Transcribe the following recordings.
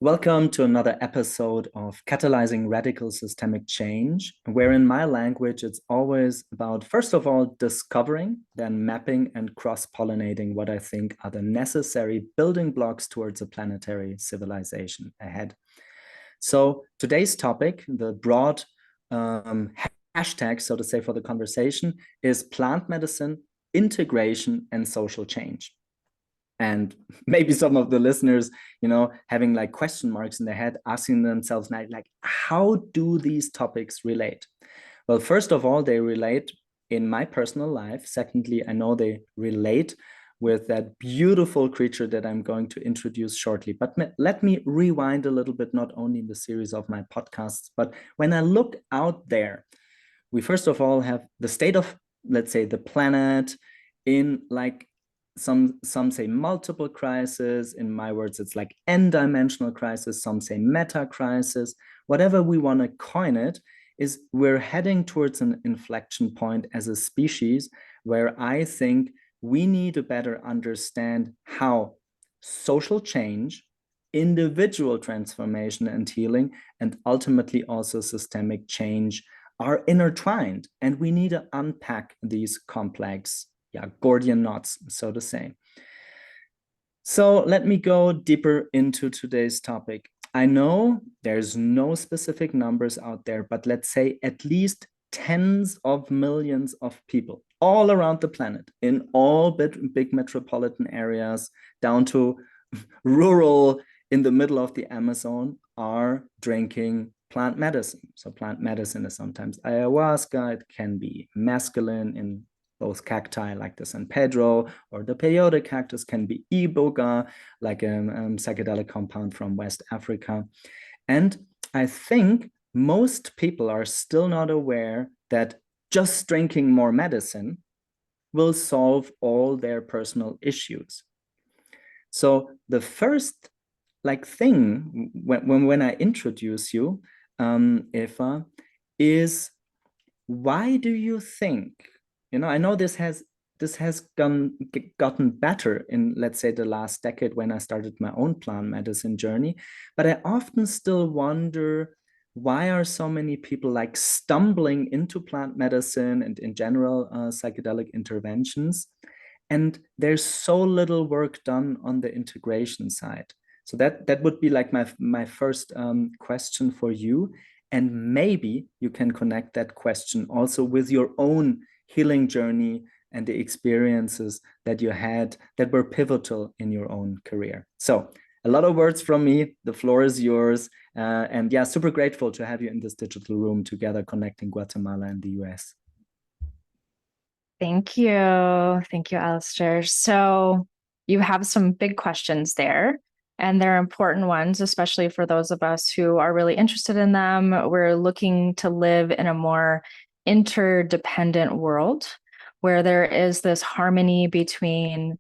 Welcome to another episode of Catalyzing Radical Systemic Change, where in my language it's always about, first of all, discovering, then mapping and cross-pollinating what I think are the necessary building blocks towards a planetary civilization ahead. So today's topic, the broad hashtag, so to say, for the conversation is plant medicine, integration, and social change. And maybe some of the listeners, having like question marks in their head, asking themselves, like, how do these topics relate? Well, first of all, they relate in my personal life. Secondly, I know they relate with that beautiful creature that I'm going to introduce shortly. But let me rewind a little bit, not only in the series of my podcasts, but when I look out there, we first of all have the state of, let's say, the planet in like some say multiple crisis. In my words, it's like n-dimensional crisis. Some say meta crisis. Whatever we want to coin it, is we're heading towards an inflection point as a species where I think we need to better understand how social change, individual transformation and healing, and ultimately also systemic change are intertwined. And we need to unpack these complex Gordian knots, so to say. So let me go deeper into today's topic. I know there's no specific numbers out there, but let's say at least tens of millions of people all around the planet, in all big metropolitan areas, down to rural in the middle of the Amazon, are drinking plant medicine. So plant medicine is sometimes ayahuasca. It can be mescaline in both cacti like the San Pedro, or the peyote cactus can be iboga, like a psychedelic compound from West Africa. And I think most people are still not aware that just drinking more medicine will solve all their personal issues. So the first thing when I introduce you, Eva, is why do you think, I know this has gotten better in, let's say, the last decade when I started my own plant medicine journey, but I often still wonder, why are so many people like stumbling into plant medicine and in general psychedelic interventions, and there's so little work done on the integration side? So that would be like my first question for you. And maybe you can connect that question also with your own healing journey and the experiences that you had that were pivotal in your own career. So a lot of words from me. The floor is yours. And yeah, super grateful to have you in this digital room together, connecting Guatemala and the US. Thank you. Thank you, Alistair. So you have some big questions there, and they're important ones, especially for those of us who are really interested in them. We're looking to live in a more interdependent world where there is this harmony between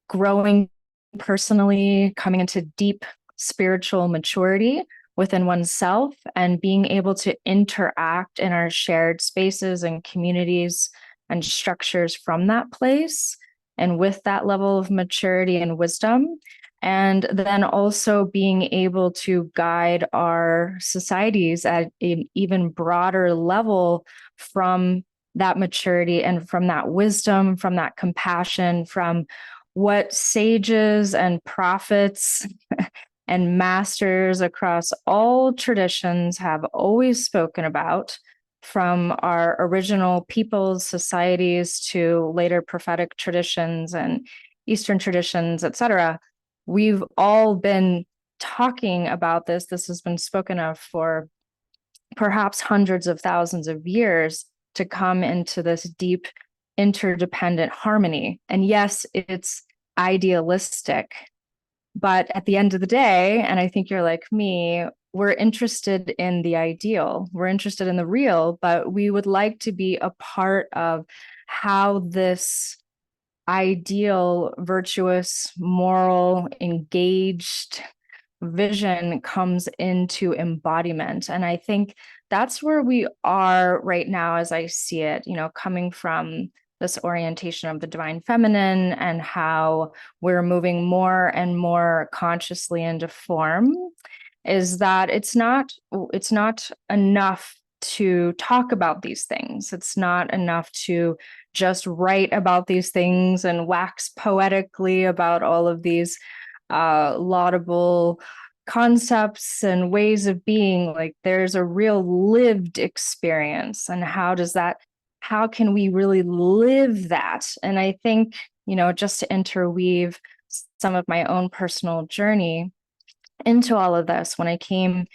growing personally, coming into deep spiritual maturity within oneself, and being able to interact in our shared spaces and communities and structures from that place, and with that level of maturity and wisdom. And then also being able to guide our societies at an even broader level from that maturity and from that wisdom, from that compassion, from what sages and prophets and masters across all traditions have always spoken about, from our original peoples, societies, to later prophetic traditions and Eastern traditions, etc. We've all been talking about this. This has been spoken of for perhaps hundreds of thousands of years, to come into this deep interdependent harmony. And yes, it's idealistic, but at the end of the day, and I think you're like me, we're interested in the ideal, we're interested in the real, but we would like to be a part of how this ideal, virtuous, moral, engaged vision comes into embodiment. And I think that's where we are right now, as I see it, coming from this orientation of the divine feminine and how we're moving more and more consciously into form, is that it's not enough to talk about these things. It's not enough to just write about these things and wax poetically about all of these laudable concepts and ways of being. Like, there's a real lived experience, and how can we really live that? And I think, just to interweave some of my own personal journey into all of this, when I came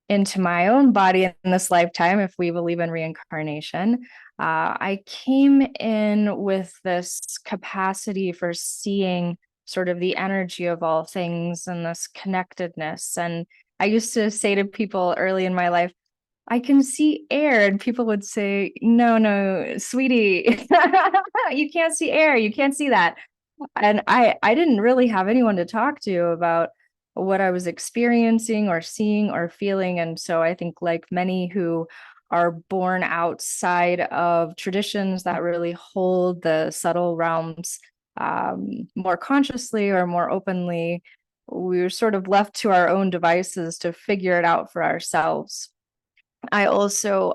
into my own body in this lifetime, if we believe in reincarnation, I came in with this capacity for seeing sort of the energy of all things and this connectedness. And I used to say to people early in my life, I can see air. And people would say, no, sweetie, you can't see air. You can't see that. And I didn't really have anyone to talk to about what I was experiencing or seeing or feeling. And so I think, like many who are born outside of traditions that really hold the subtle realms more consciously or more openly, we were sort of left to our own devices to figure it out for ourselves. I also,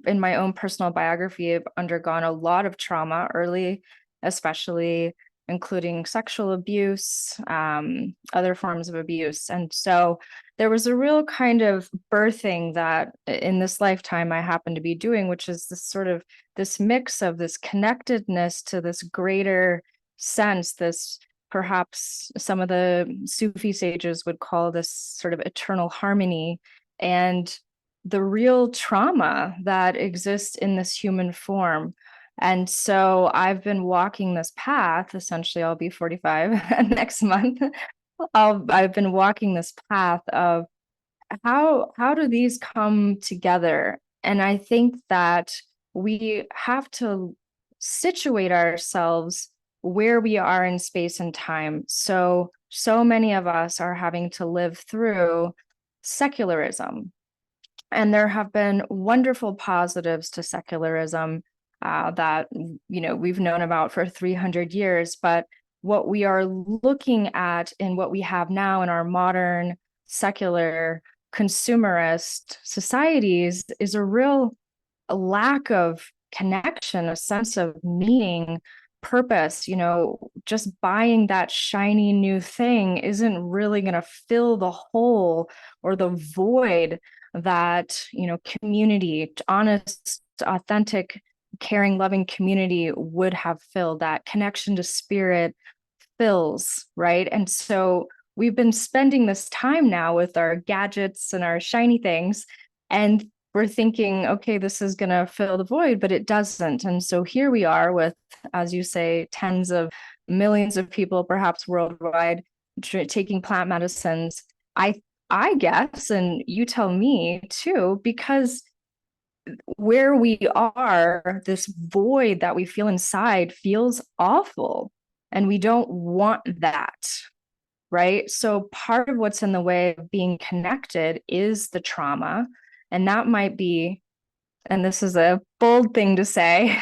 in my own personal biography, have undergone a lot of trauma early, especially including sexual abuse, other forms of abuse. And so there was a real kind of birthing that in this lifetime I happen to be doing, which is this mix of this connectedness to this greater sense, this perhaps some of the Sufi sages would call this sort of eternal harmony, and the real trauma that exists in this human form. And so I've been walking this path. Essentially, I'll be 45 next month. I've been walking this path of how do these come together? And I think that we have to situate ourselves where we are in space and time. So many of us are having to live through secularism, and there have been wonderful positives to secularism that we've known about for 300 years. But what we are looking at in what we have now in our modern secular consumerist societies is a real lack of connection, a sense of meaning, purpose. Just buying that shiny new thing isn't really going to fill the hole or the void that community, honest, authentic, caring, loving community would have filled. That connection to spirit fills, right? And so we've been spending this time now with our gadgets and our shiny things, and we're thinking, okay, this is going to fill the void, but it doesn't. And so here we are with, as you say, tens of millions of people, perhaps worldwide, taking plant medicines. I guess, and you tell me too, because where we are, this void that we feel inside feels awful, and we don't want that, right? So part of what's in the way of being connected is the trauma. And that might be, and this is a bold thing to say,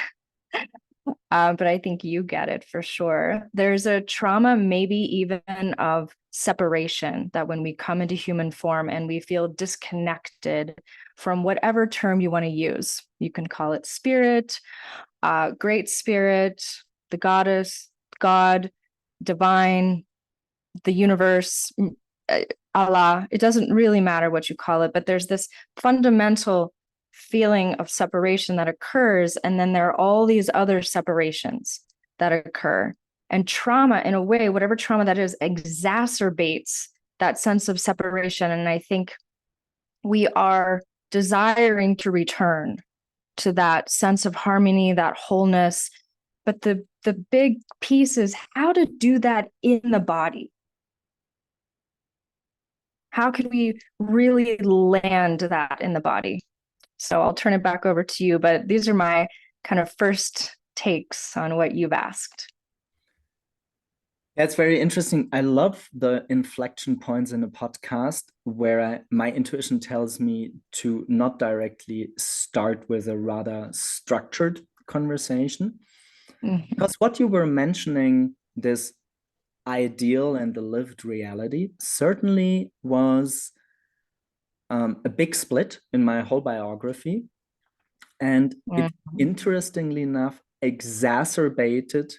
but I think you get it for sure. There's a trauma, maybe even of separation, that when we come into human form and we feel disconnected from whatever term you want to use, you can call it spirit, great spirit, the goddess, God, divine, the universe, Allah. It doesn't really matter what you call it, but there's this fundamental feeling of separation that occurs, and then there are all these other separations that occur. And trauma, in a way, whatever trauma that is, exacerbates that sense of separation. And I think we are desiring to return to that sense of harmony, that wholeness. But the big piece is how to do that in the body. How can we really land that in the body? So I'll turn it back over to you, but these are my kind of first takes on what you've asked. That's very interesting. I love the inflection points in a podcast where my intuition tells me to not directly start with a rather structured conversation. Because what you were mentioning, this ideal and the lived reality, certainly was a big split in my whole biography. And it, interestingly enough, exacerbated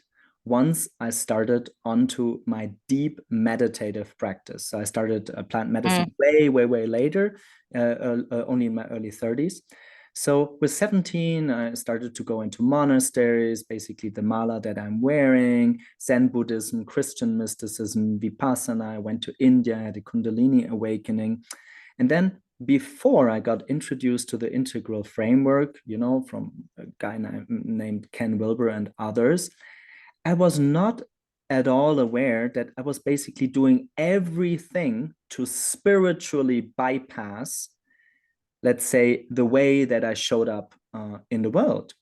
once I started onto my deep meditative practice. So I started plant medicine way later, only in my early 30s. So with 17, I started to go into monasteries, basically the mala that I'm wearing, Zen Buddhism, Christian mysticism, Vipassana. I went to India, had a Kundalini awakening. And then before I got introduced to the integral framework, from a guy named Ken Wilber and others, I was not at all aware that I was basically doing everything to spiritually bypass, let's say, the way that I showed up in the world.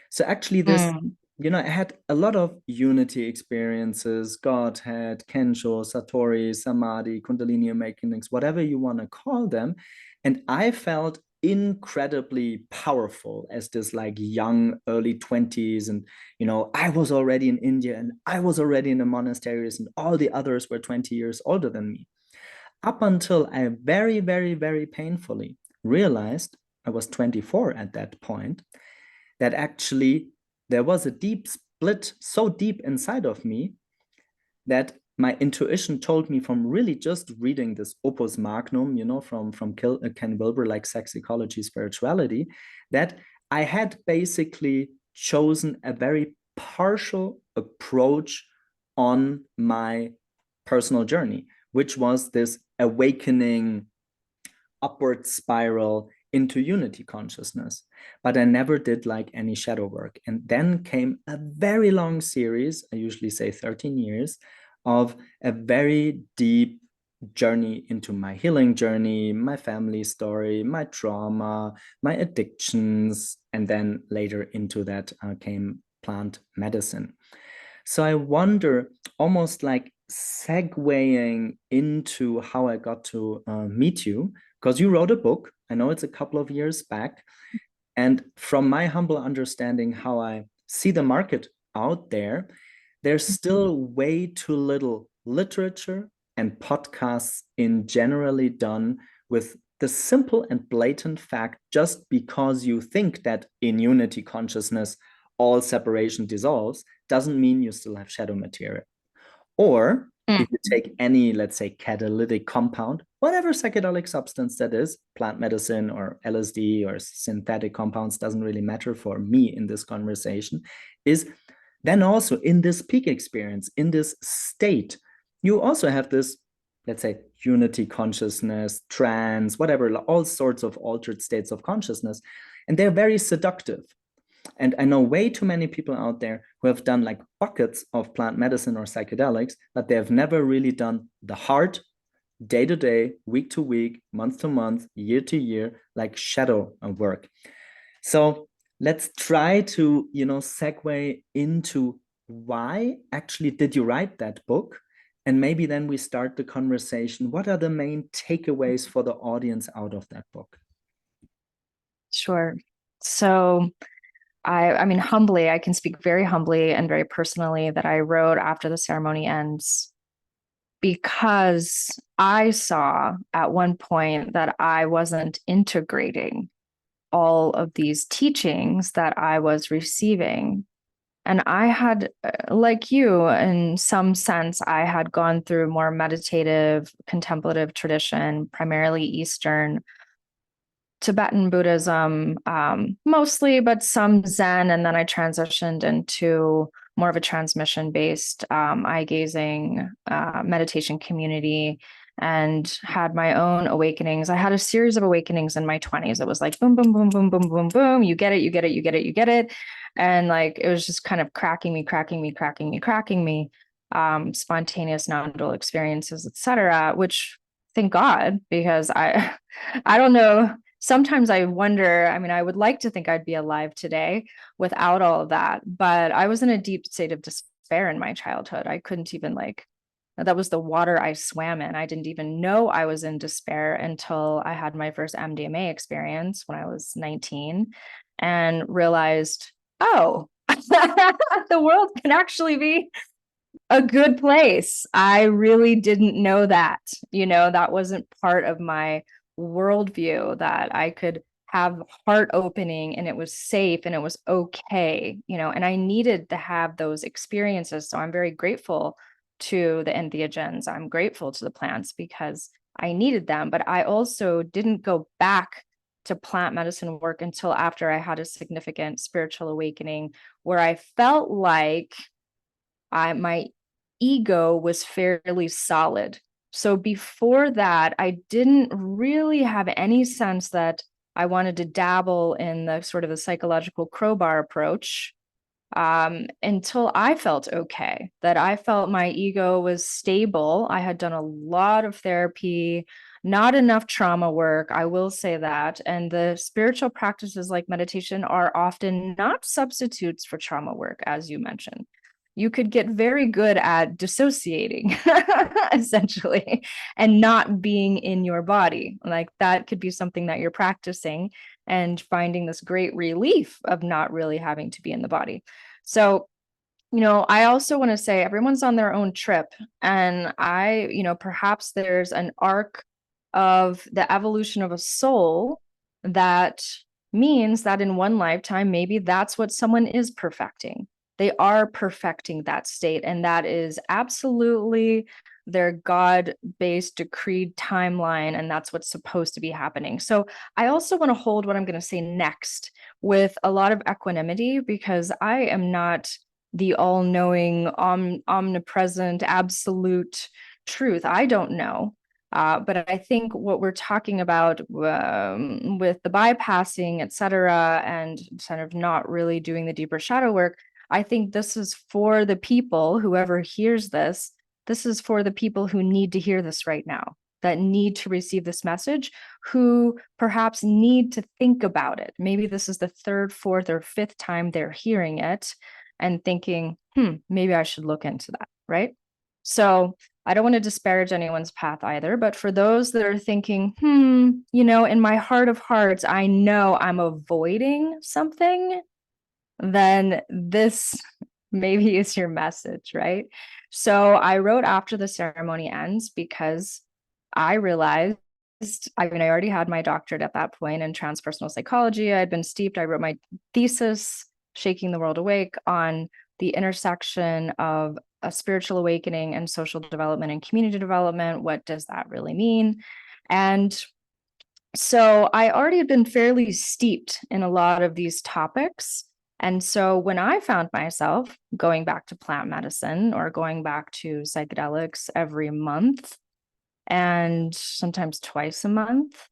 So actually this, I had a lot of unity experiences, Godhead, Kensho, Satori, Samadhi, Kundalini awakenings, whatever you want to call them. And I felt incredibly powerful as this like young early 20s. And, I was already in India and I was already in the monasteries and all the others were 20 years older than me. Up until I very, very, very painfully realized, I was 24 at that point, that actually there was a deep split so deep inside of me that my intuition told me, from really just reading this opus magnum, from Ken Wilber, like Sex, Ecology, Spirituality, that I had basically chosen a very partial approach on my personal journey, which was this awakening upward spiral into unity consciousness. But I never did like any shadow work. And then came a very long series, I usually say 13 years, of a very deep journey into my healing journey, my family story, my trauma, my addictions, and then later into that came plant medicine. So I wonder, almost like segueing into how I got to meet you, because you wrote a book. I know it's a couple of years back. And from my humble understanding, how I see the market out there, there's still way too little literature and podcasts in generally done with the simple and blatant fact, just because you think that in unity consciousness, all separation dissolves, doesn't mean you still have shadow material. Or if you take any, let's say, catalytic compound, whatever psychedelic substance that is, plant medicine or LSD or synthetic compounds, doesn't really matter for me in this conversation, is then also in this peak experience, in this state, you also have this, let's say, unity consciousness, trance, whatever, all sorts of altered states of consciousness. And they're very seductive. And I know way too many people out there who have done like buckets of plant medicine or psychedelics, but they have never really done the hard, day to day, week to week, month to month, year to year, like shadow work. So let's try to, segue into why actually did you write that book? And maybe then we start the conversation. What are the main takeaways for the audience out of that book? Sure. So I mean, humbly, I can speak very humbly and very personally that I wrote after the ceremony ends, because I saw at one point that I wasn't integrating all of these teachings that I was receiving. And I had, like you, in some sense, I had gone through more meditative, contemplative tradition, primarily Eastern, Tibetan Buddhism, mostly, but some Zen. And then I transitioned into more of a transmission-based eye gazing meditation community, and had my own awakenings. I had a series of awakenings in my 20s. It was like boom, boom, boom, boom, boom, boom, boom. You get it, you get it, you get it, you get it. And like it was just kind of cracking me. Spontaneous non-dual experiences, etc. Which, thank God, because I don't know. Sometimes I wonder, I mean, I would like to think I'd be alive today without all of that, but I was in a deep state of despair in my childhood. I couldn't even that was the water I swam in. I didn't even know I was in despair until I had my first MDMA experience when I was 19 and realized, oh, the world can actually be a good place. I really didn't know that. That wasn't part of my worldview, that I could have heart opening and it was safe and it was okay, and I needed to have those experiences. So I'm very grateful to the entheogens. I'm grateful to the plants because I needed them, but I also didn't go back to plant medicine work until after I had a significant spiritual awakening where I felt like my ego was fairly solid. So before that, I didn't really have any sense that I wanted to dabble in the sort of the psychological crowbar approach, until I felt okay, that I felt my ego was stable. I had done a lot of therapy, not enough trauma work, I will say that. And the spiritual practices like meditation are often not substitutes for trauma work, as you mentioned. You could get very good at dissociating, essentially, and not being in your body. Like that could be something that you're practicing and finding this great relief of not really having to be in the body. So, I also want to say everyone's on their own trip. And perhaps there's an arc of the evolution of a soul that means that in one lifetime, maybe that's what someone is perfecting. They are perfecting that state. And that is absolutely their God-based decreed timeline. And that's what's supposed to be happening. So I also want to hold what I'm going to say next with a lot of equanimity, because I am not the all-knowing, omnipresent, absolute truth. I don't know. But I think what we're talking about with the bypassing, et cetera, and kind of not really doing the deeper shadow work, I think this is for the people, whoever hears this, this is for the people who need to hear this right now, that need to receive this message, who perhaps need to think about it. Maybe this is the third, fourth, or fifth time they're hearing it and thinking, maybe I should look into that, right? So I don't want to disparage anyone's path either, but for those that are thinking, in my heart of hearts, I know I'm avoiding something, then this maybe is your message, right? So I wrote after the ceremony ends because I realized, I already had my doctorate at that point in transpersonal psychology. I had been steeped. I wrote my thesis, Shaking the World Awake, on the intersection of a spiritual awakening and social development and community development. What does that really mean? And so I already had been fairly steeped in a lot of these topics. And so when I found myself going back to plant medicine or going back to psychedelics every month, and sometimes twice a month,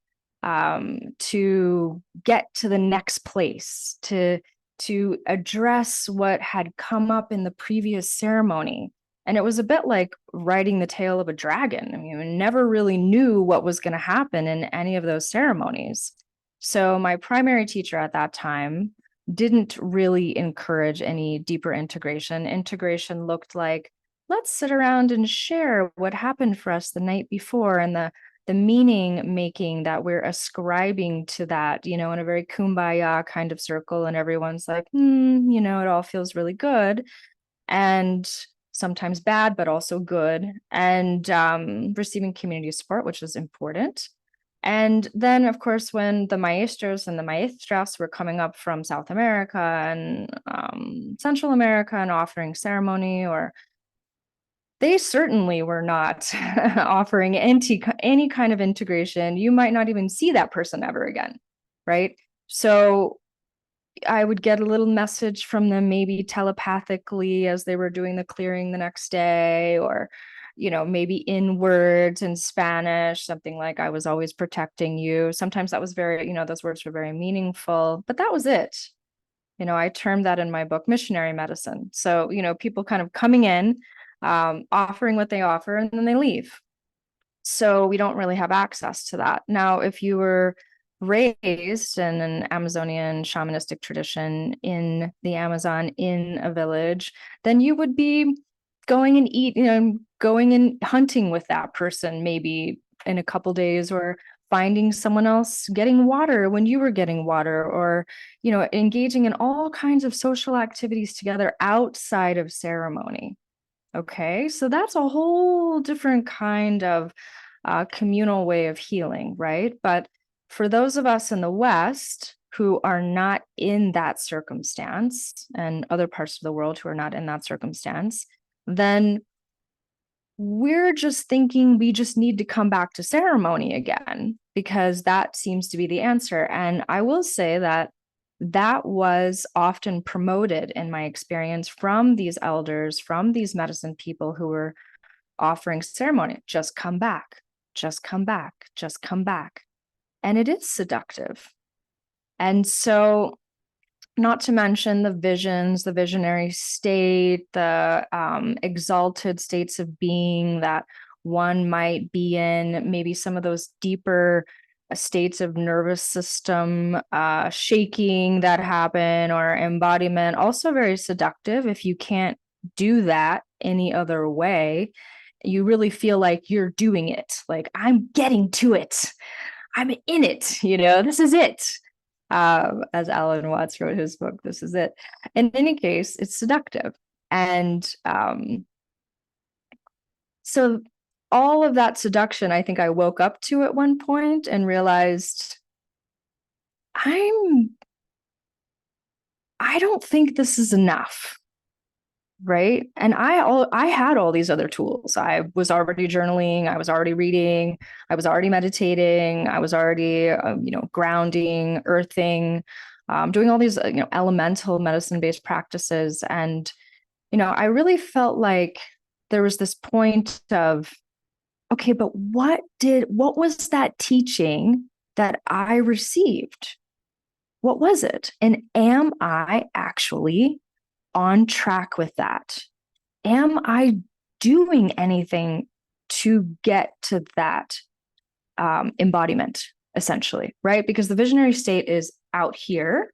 to get to the next place, to address what had come up in the previous ceremony. And it was a bit like riding the tail of a dragon. I mean, we never really knew what was going to happen in any of those ceremonies. So my primary teacher at that time didn't really encourage any deeper integration. Integration looked like, let's sit around and share what happened for us the night before, and the meaning making that we're ascribing to that, in a very kumbaya kind of circle. And everyone's like, it all feels really good. And sometimes bad, but also good. And receiving community support, which is important. And then, of course, when the maestros and the maestras were coming up from South America and Central America and offering ceremony, or they certainly were not offering any kind of integration. You might not even see that person ever again, right? So I would get a little message from them, maybe telepathically as they were doing the clearing the next day, or, maybe in words in Spanish, something like, I was always protecting you. Sometimes that was very, those words were very meaningful, but that was it. I termed that in my book, missionary medicine. So, people kind of coming in, offering what they offer, and then they leave. So we don't really have access to that. Now, if you were raised in an Amazonian shamanistic tradition in the Amazon, in a village, then you would be going and going and hunting with that person maybe in a couple days, or finding someone else getting water when you were getting water, or, engaging in all kinds of social activities together outside of ceremony. Okay, so that's a whole different kind of communal way of healing, right? But for those of us in the West who are not in that circumstance, and other parts of the world who are not in that circumstance, then we're just thinking we just need to come back to ceremony again, because that seems to be the answer. And I will say that that was often promoted in my experience from these elders, from these medicine people who were offering ceremony. Just come back, just come back, just come back. And it is seductive. And so, not to mention the visions, the visionary state, the exalted states of being that one might be in, maybe some of those deeper states of nervous system shaking that happen, or embodiment, also very seductive. If you can't do that any other way, you really feel like you're doing it. Like, I'm getting to it. I'm in it. This is it. As Alan Watts wrote his book, This Is It. In any case, it's seductive. And so all of that seduction, I think I woke up to at one point and realized I don't think this is enough. Right. And I had all these other tools. I was already journaling. I was already reading. I was already meditating. I was already, grounding, earthing, doing all these, elemental medicine-based practices. And, I really felt like there was this point of, okay, but what was that teaching that I received? What was it? And am I actually on track with that? Am I doing anything to get to that embodiment, essentially, right? Because the visionary state is out here,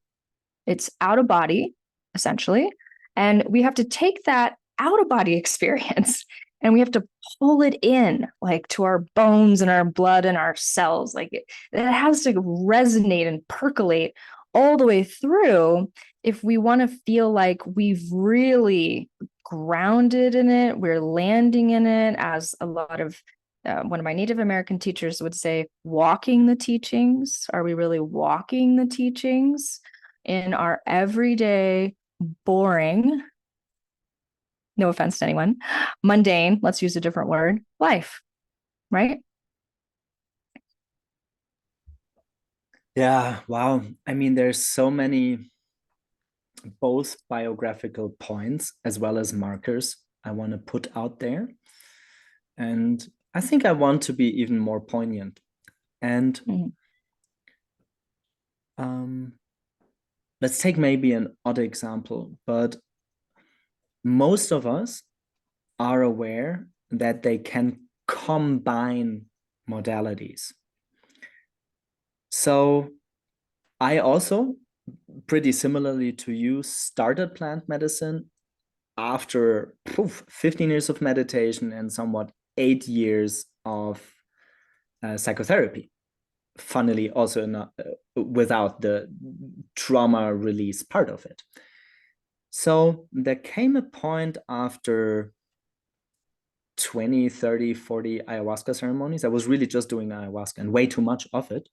it's out of body, essentially. And we have to take that out of body experience and we have to pull it in, like, to our bones and our blood and our cells. Like, it has to resonate and percolate all the way through if we want to feel like we've really grounded in it, we're landing in it, as a lot of one of my Native American teachers would say, walking the teachings. Are we really walking the teachings in our everyday, boring, no offense to anyone, mundane, let's use a different word, life, right? Yeah, wow. I mean, there's so many both biographical points as well as markers I want to put out there. And I think I want to be even more poignant. And let's take maybe an odd example, but most of us are aware that they can combine modalities. So I also, pretty similarly to you, started plant medicine after 15 years of meditation and somewhat 8 years of psychotherapy. Funnily, also without the trauma release part of it. So there came a point after 20, 30, 40 ayahuasca ceremonies. I was really just doing ayahuasca and way too much of it,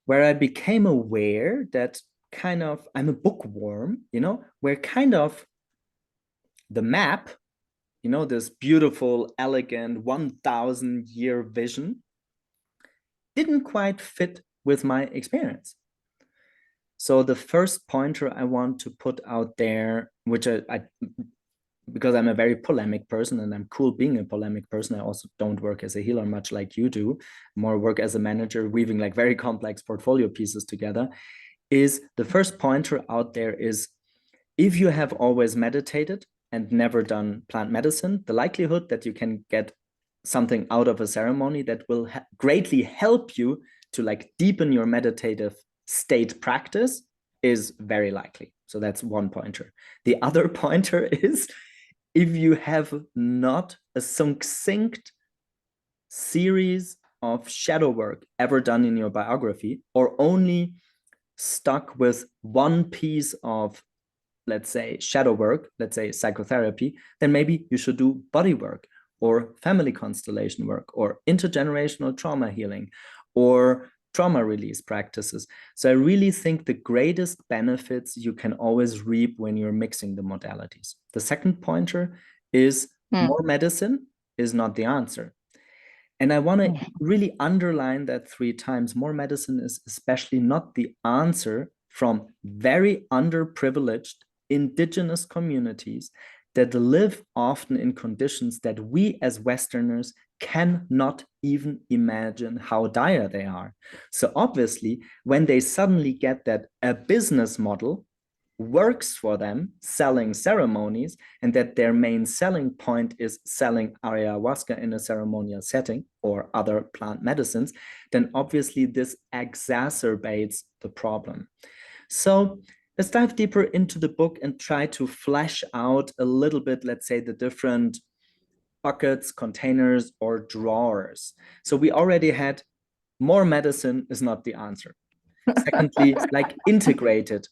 where I became aware that kind of I'm a bookworm, where kind of the map, this beautiful, elegant 1,000-year vision didn't quite fit with my experience. So the first pointer I want to put out there, which I because I'm a very polemic person and I'm cool being a polemic person, I also don't work as a healer much like you do, more work as a manager, weaving like very complex portfolio pieces together, is the first pointer out there is, if you have always meditated and never done plant medicine, the likelihood that you can get something out of a ceremony that will greatly help you to like deepen your meditative state practice is very likely. So that's one pointer. The other pointer is, if you have not a succinct series of shadow work ever done in your biography, or only stuck with one piece of, let's say, shadow work, let's say psychotherapy, then maybe you should do body work or family constellation work or intergenerational trauma healing or trauma release practices. So I really think the greatest benefits you can always reap when you're mixing the modalities. The second pointer is more medicine is not the answer. And I want to really underline that 3 times. More medicine is especially not the answer from very underprivileged indigenous communities that live often in conditions that we as Westerners cannot even imagine how dire they are. So obviously, when they suddenly get that a business model works for them selling ceremonies, and that their main selling point is selling ayahuasca in a ceremonial setting or other plant medicines, then obviously this exacerbates the problem. So let's dive deeper into the book and try to flesh out a little bit, let's say, the different buckets, containers, or drawers. So we already had more medicine is not the answer. Secondly, like integrated.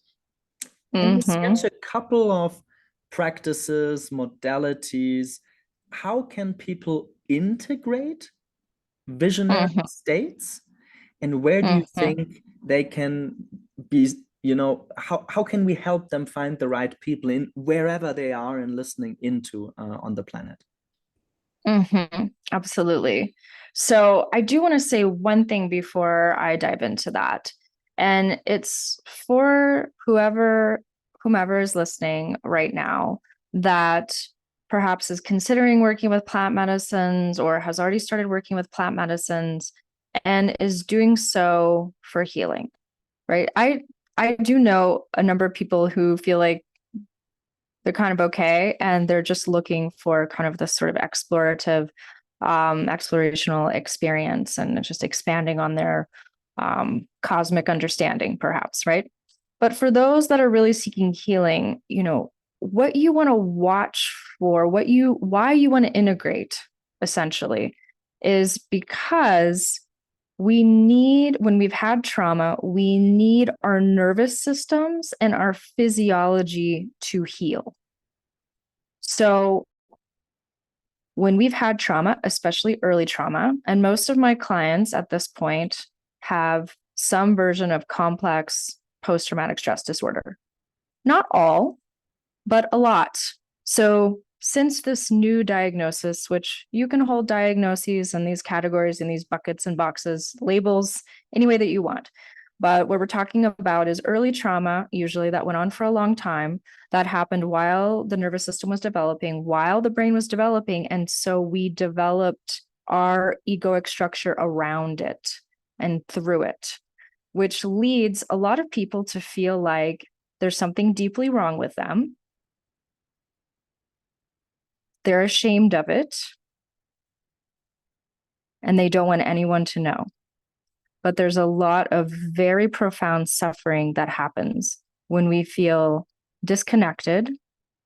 Can you sketch a couple of practices, modalities? How can people integrate visionary states? And where do you think they can be, how can we help them find the right people in wherever they are and listening into on the planet? Absolutely. So I do want to say one thing before I dive into that. And it's for whomever is listening right now that perhaps is considering working with plant medicines or has already started working with plant medicines and is doing so for healing, right? I do know a number of people who feel like they're kind of okay and they're just looking for kind of this sort of explorational experience and just expanding on their cosmic understanding, perhaps, right? But for those that are really seeking healing, what you want to watch for, why you want to integrate, essentially, is because when we've had trauma, we need our nervous systems and our physiology to heal. So when we've had trauma, especially early trauma, and most of my clients at this point have some version of complex post-traumatic stress disorder. Not all, but a lot. So since this new diagnosis, which you can hold diagnoses in these categories, in these buckets and boxes, labels, any way that you want. But what we're talking about is early trauma, usually that went on for a long time, that happened while the nervous system was developing, while the brain was developing. And so we developed our egoic structure around it and through it, which leads a lot of people to feel like there's something deeply wrong with them. They're ashamed of it, and they don't want anyone to know. But there's a lot of very profound suffering that happens when we feel disconnected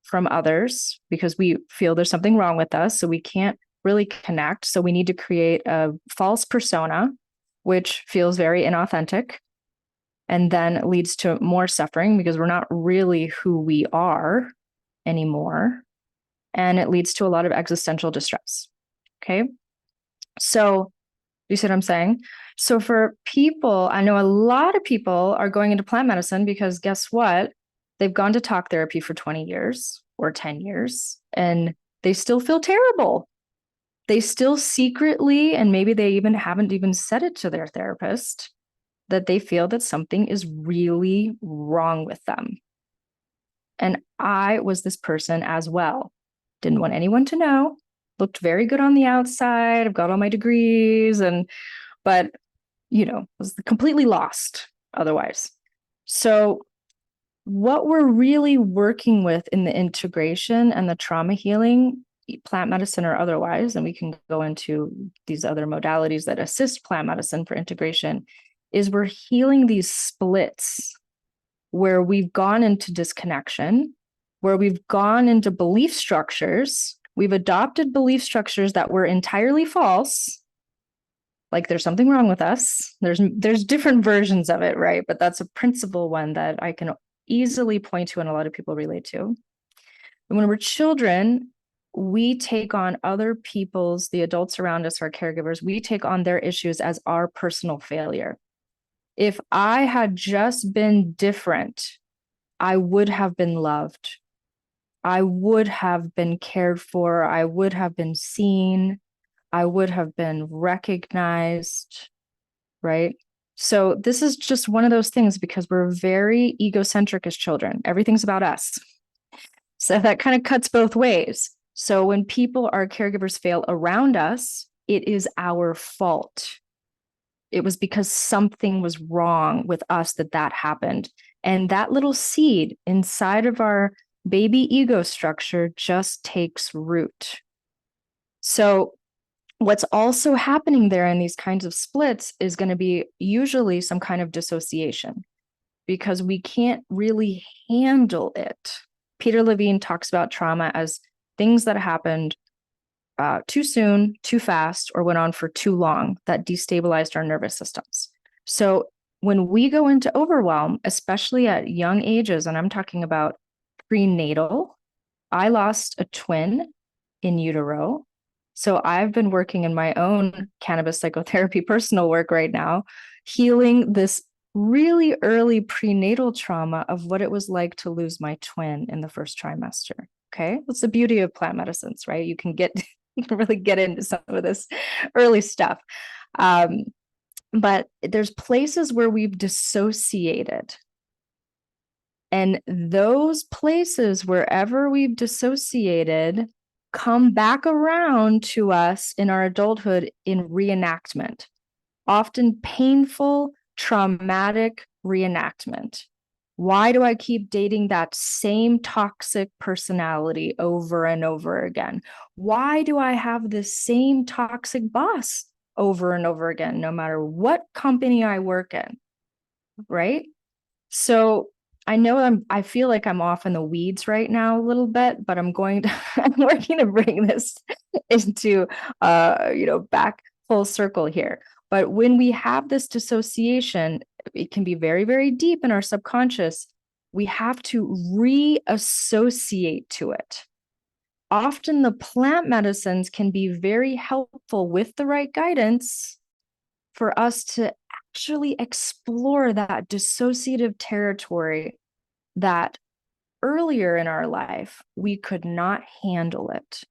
from others because we feel there's something wrong with us, so we can't really connect. So we need to create a false persona, which feels very inauthentic, and then leads to more suffering because we're not really who we are anymore. And it leads to a lot of existential distress. Okay. So you see what I'm saying? So for people, I know a lot of people are going into plant medicine because guess what? They've gone to talk therapy for 20 years or 10 years and they still feel terrible. They still secretly, and maybe they even haven't even said it to their therapist, that they feel that something is really wrong with them. And I was this person as well. Didn't want anyone to know. Looked very good on the outside. I've got all my degrees, but was completely lost otherwise. So what we're really working with in the integration and the trauma healing, plant medicine or otherwise, and we can go into these other modalities that assist plant medicine for integration, is we're healing these splits where we've gone into disconnection, where we've gone into belief structures. We've adopted belief structures that were entirely false, like there's something wrong with us. There's different versions of it, right? But that's a principal one that I can easily point to and a lot of people relate to. And when we're children, we take on other people's, the adults around us, our caregivers, we take on their issues as our personal failure. If I had just been different, I would have been loved. I would have been cared for. I would have been seen. I would have been recognized, right? So this is just one of those things because we're very egocentric as children. Everything's about us. So that kind of cuts both ways. So when people, our caregivers, fail around us, it is our fault. It was because something was wrong with us that happened. And that little seed inside of our baby ego structure just takes root. So what's also happening there in these kinds of splits is going to be usually some kind of dissociation because we can't really handle it. Peter Levine talks about trauma as things that happened too soon, too fast, or went on for too long that destabilized our nervous systems. So when we go into overwhelm, especially at young ages, and I'm talking about prenatal, I lost a twin in utero. So I've been working in my own cannabis psychotherapy personal work right now, healing this really early prenatal trauma of what it was like to lose my twin in the first trimester. Okay. That's the beauty of plant medicines, right? You can really get into some of this early stuff. But there's places where we've dissociated. And those places, wherever we've dissociated, come back around to us in our adulthood in reenactment, often painful, traumatic reenactment. Why do I keep dating that same toxic personality over and over again? Why do I have the same toxic boss over and over again, no matter what company I work in, right? So I know I feel like I'm off in the weeds right now a little bit, but I'm working to bring this into, back full circle here. But when we have this dissociation, it can be very, very deep in our subconscious. We have to reassociate to it. Often the plant medicines can be very helpful with the right guidance for us to actually explore that dissociative territory that earlier in our life we could not handle it.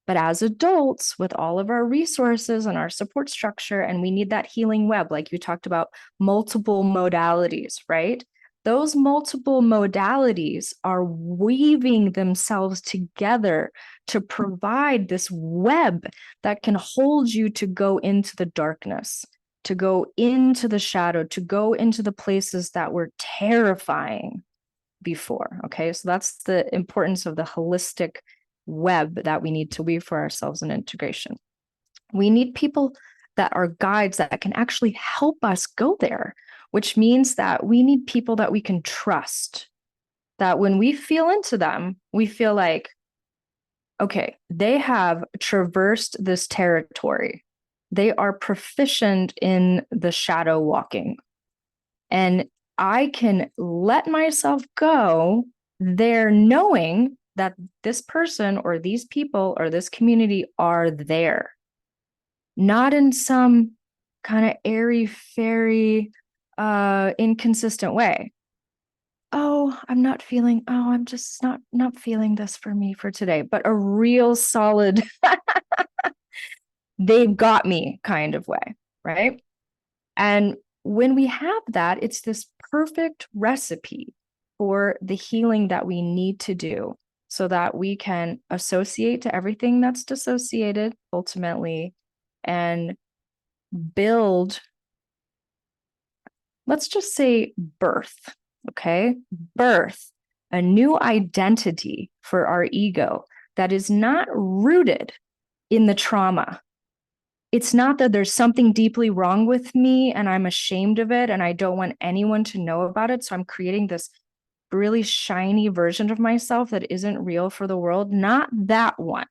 But as adults, with all of our resources and our support structure, and we need that healing web, like you talked about, multiple modalities, right? Those multiple modalities are weaving themselves together to provide this web that can hold you to go into the darkness, to go into the shadow, to go into the places that were terrifying before. Okay, so that's the importance of the holistic web that we need to weave for ourselves in integration. We need people that are guides that can actually help us go there, which means that we need people that we can trust, that when we feel into them, we feel like, okay, they have traversed this territory. They are proficient in the shadow walking. And I can let myself go there knowing that this person or these people or this community are there, not in some kind of airy-fairy, inconsistent way. Oh, I'm just not feeling this for me for today, but a real solid, they've got me kind of way, right? And when we have that, it's this perfect recipe for the healing that we need to do so that we can associate to everything that's dissociated ultimately and build, let's just say birth, okay? Birth, a new identity for our ego that is not rooted in the trauma. It's not that there's something deeply wrong with me and I'm ashamed of it and I don't want anyone to know about it. So I'm creating this really shiny version of myself that isn't real for the world. Not that one.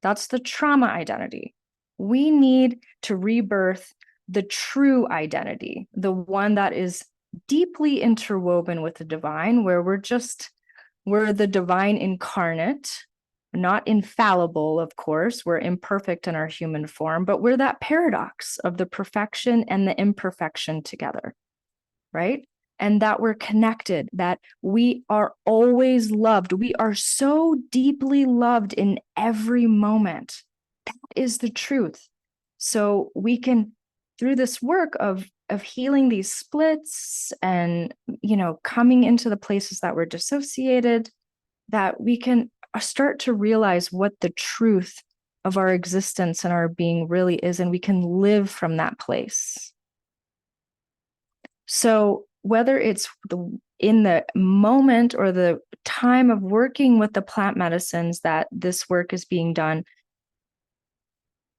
That's the trauma identity. We need to rebirth the true identity, the one that is deeply interwoven with the divine, where we're the divine incarnate, not infallible, of course. We're imperfect in our human form, but we're that paradox of the perfection and the imperfection together, right? And that we're connected, that we are always loved. We are so deeply loved in every moment. That is the truth. So we can, through this work of healing these splits and, coming into the places that we're dissociated, that we can start to realize what the truth of our existence and our being really is, and we can live from that place. So whether it's in the moment or the time of working with the plant medicines that this work is being done,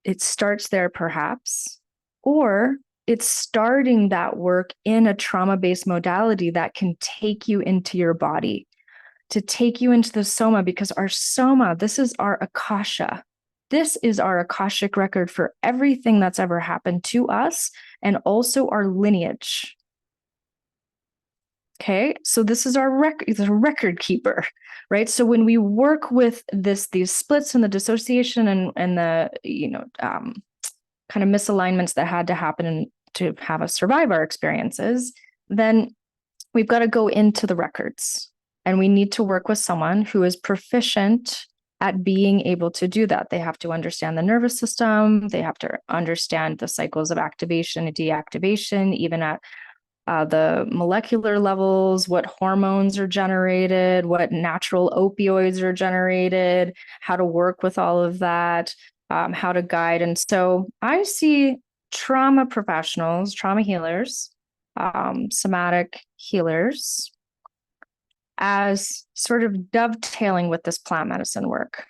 it starts there perhaps, or it's starting that work in a trauma-based modality that can take you into your body, to take you into the soma, because our soma, this is our akasha. This is our akashic record for everything that's ever happened to us, and also our lineage. Okay, so this is our record keeper, right? So when we work with these splits and the dissociation and the kind of misalignments that had to happen to have us survive our experiences, then we've got to go into the records, and we need to work with someone who is proficient at being able to do that. They have to understand the nervous system. They have to understand the cycles of activation and deactivation, even at the molecular levels, what hormones are generated, what natural opioids are generated, how to work with all of that, how to guide. And so I see trauma professionals, trauma healers, somatic healers as sort of dovetailing with this plant medicine work,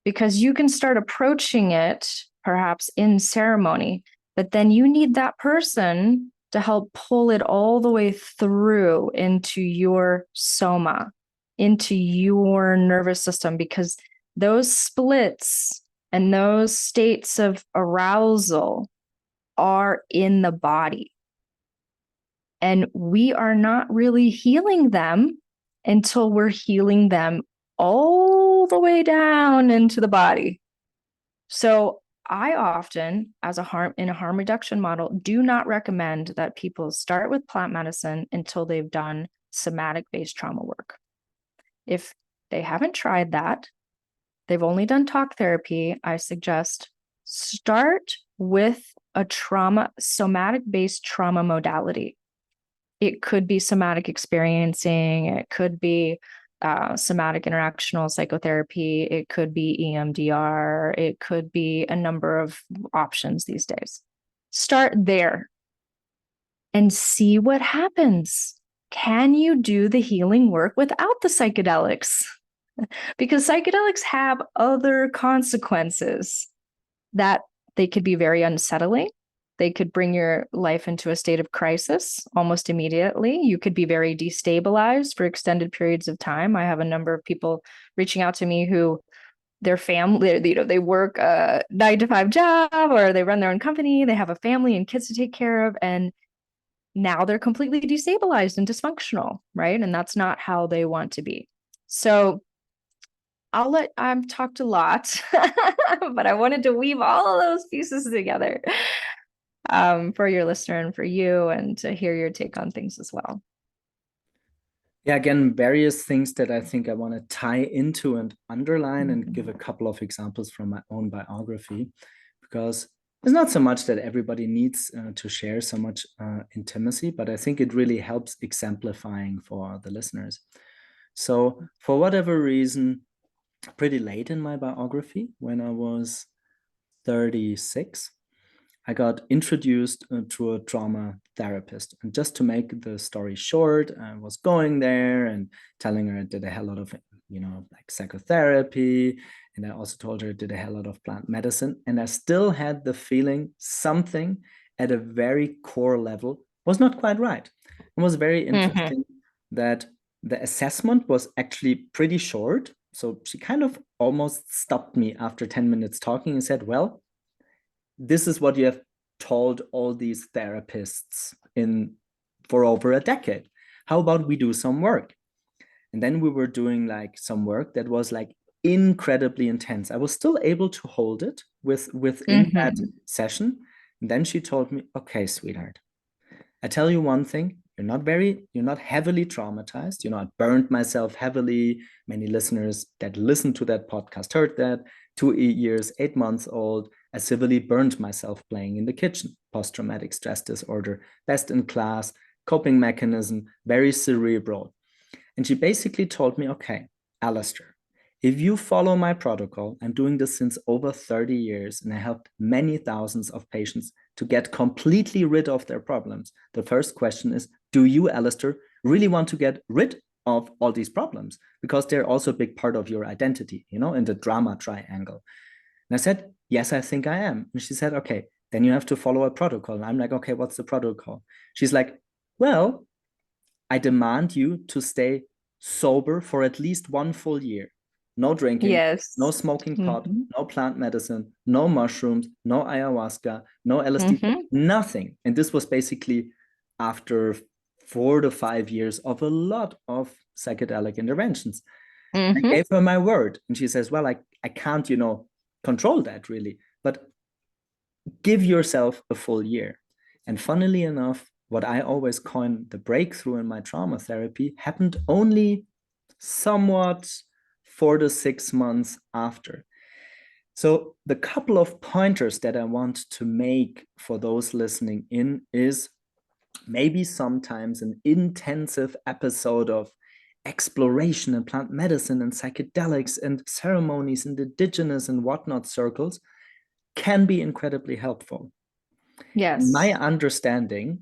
because you can start approaching it perhaps in ceremony, but then you need that person to help pull it all the way through into your soma, into your nervous system, because those splits and those states of arousal are in the body. And we are not really healing them until we're healing them all the way down into the body. So I often, in a harm reduction model, do not recommend that people start with plant medicine until they've done somatic-based trauma work. If they haven't tried that, they've only done talk therapy, I suggest start with a somatic-based trauma modality. It could be somatic experiencing, it could be somatic interactional psychotherapy, it could be EMDR, it could be a number of options these days. Start there and see what happens. Can you do the healing work without the psychedelics? Because psychedelics have other consequences that they could be very unsettling. They could bring your life into a state of crisis almost immediately. You could be very destabilized for extended periods of time. I have a number of people reaching out to me who their family, they work a 9-to-5 job, or they run their own company. They have a family and kids to take care of, and now they're completely destabilized and dysfunctional, right? And that's not how they want to be. So I've talked a lot, but I wanted to weave all of those pieces together for your listener and for you, and to hear your take on things as well. Yeah, again, various things that I think I want to tie into and underline and give a couple of examples from my own biography, because it's not so much that everybody needs to share so much intimacy, but I think it really helps exemplifying for the listeners. So for whatever reason, pretty late in my biography, when I was 36, I got introduced to a trauma therapist. And just to make the story short, I was going there and telling her I did a hell lot of, like psychotherapy. And I also told her I did a hell lot of plant medicine. And I still had the feeling something at a very core level was not quite right. It was very interesting that the assessment was actually pretty short. So she kind of almost stopped me after 10 minutes talking and said, well, this is what you have told all these therapists for over a decade. How about we do some work? And then we were doing like some work that was like incredibly intense. I was still able to hold it within that session. And then she told me, okay, sweetheart, I tell you one thing, you're not heavily traumatized. You know, I burned myself heavily. Many listeners that listened to that podcast heard that. 2 years, 8 months old, I civilly burned myself playing in the kitchen. Post-traumatic stress disorder, best in class, coping mechanism, very cerebral. And she basically told me, okay, Alistair, if you follow my protocol, I'm doing this since over 30 years, and I helped many thousands of patients to get completely rid of their problems. The first question is, do you, Alistair, really want to get rid of all these problems? Because they're also a big part of your identity, you know, in the drama triangle. And I said, yes, I think I am. And she said, okay, then you have to follow a protocol. And I'm like, okay, what's the protocol? She's like, well, I demand you to stay sober for at least 1 full year. No drinking, no Yes. smoking pot, no plant medicine, no mushrooms, no ayahuasca, no LSD, nothing. And this was basically after 4 to 5 years of a lot of psychedelic interventions. I gave her my word. And she says, well, I can't, you know, control that really, but give yourself a full year. And funnily enough, what I always coin the breakthrough in my trauma therapy happened only somewhat 4 to 6 months after. So the couple of pointers that I want to make for those listening in is maybe sometimes an intensive episode of exploration in plant medicine and psychedelics and ceremonies and indigenous and whatnot circles can be incredibly helpful. Yes. My understanding,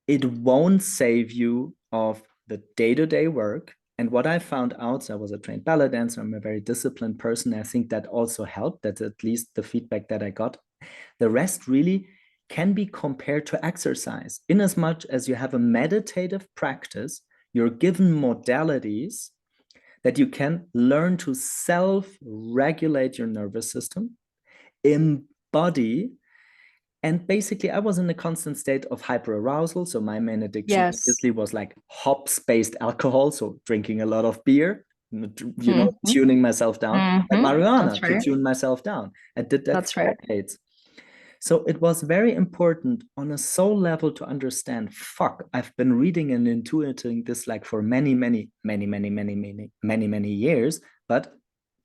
it won't save you of the day-to-day work. And what I found out, so I was a trained ballet dancer, I'm a very disciplined person. I think that also helped. That's at least the feedback that I got. The rest really can be compared to exercise. In as much as you have a meditative practice, you're given modalities that you can learn to self-regulate your nervous system, embody. And basically, I was in a constant state of hyperarousal. So my main addiction obviously was like hops-based alcohol, so drinking a lot of beer, you know, tuning myself down, and marijuana to tune myself down. I did that for decades. So it was very important on a soul level to understand, fuck, I've been reading and intuiting this like for many, many, many, many, many, many, many, many years. But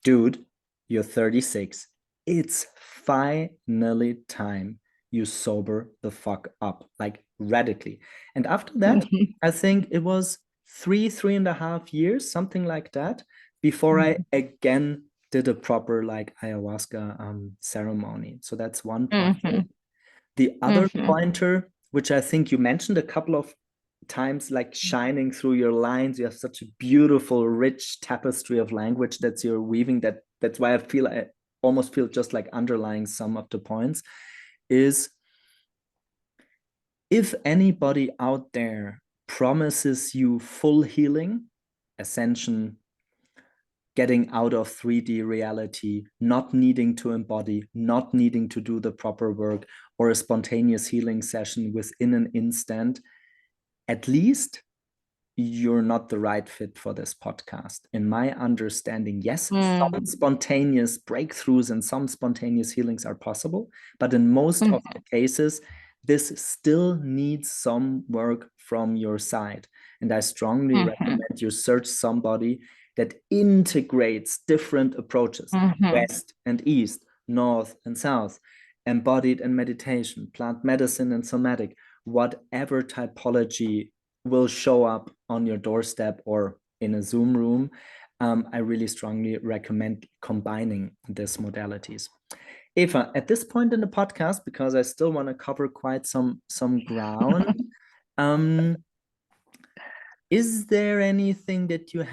dude, you're 36. It's finally time you sober the fuck up, like radically. And after that, I think it was 3.5 years, something like that, before I again did a proper like ayahuasca ceremony. So that's one pointer. The other pointer, which I think you mentioned a couple of times, like shining through your lines, you have such a beautiful, rich tapestry of language that you're weaving. That's why I almost feel just like underlying some of the points, is if anybody out there promises you full healing, ascension, getting out of 3D reality, not needing to embody, not needing to do the proper work, or a spontaneous healing session within an instant, at least you're not the right fit for this podcast. In my understanding, yes, some spontaneous breakthroughs and some spontaneous healings are possible, but in most of the cases, this still needs some work from your side. And I strongly recommend you search somebody that integrates different approaches, West and East, North and South, embodied and meditation, plant medicine and somatic, whatever typology will show up on your doorstep or in a Zoom room. I really strongly recommend combining these modalities. Eva, at this point in the podcast, because I still want to cover quite some ground, is there anything that you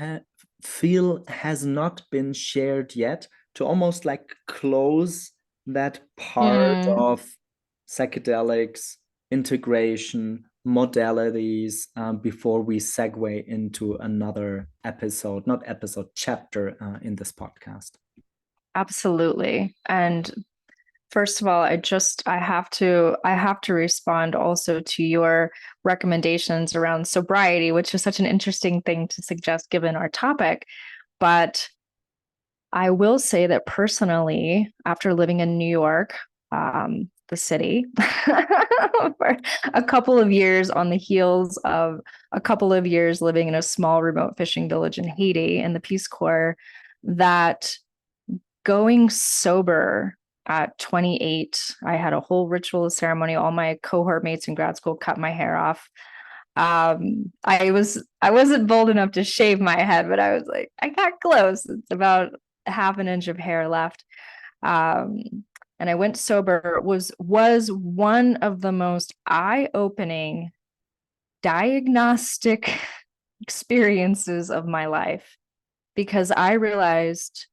feel has not been shared yet to almost like close that part of psychedelics, integration, modalities before we segue into another episode, not episode, chapter in this podcast? Absolutely. And First of all, I have to respond also to your recommendations around sobriety, which is such an interesting thing to suggest given our topic. But I will say that personally, after living in New York, the city, for a couple of years on the heels of a couple of years living in a small remote fishing village in Haiti in the Peace Corps, that going sober at 28, I had a whole ritual ceremony. All my cohort mates in grad school cut my hair off. I wasn't bold enough to shave my head, but I was like, I got close. It's about half an inch of hair left. Um, and I went sober. It was one of the most eye-opening diagnostic experiences of my life, because I realized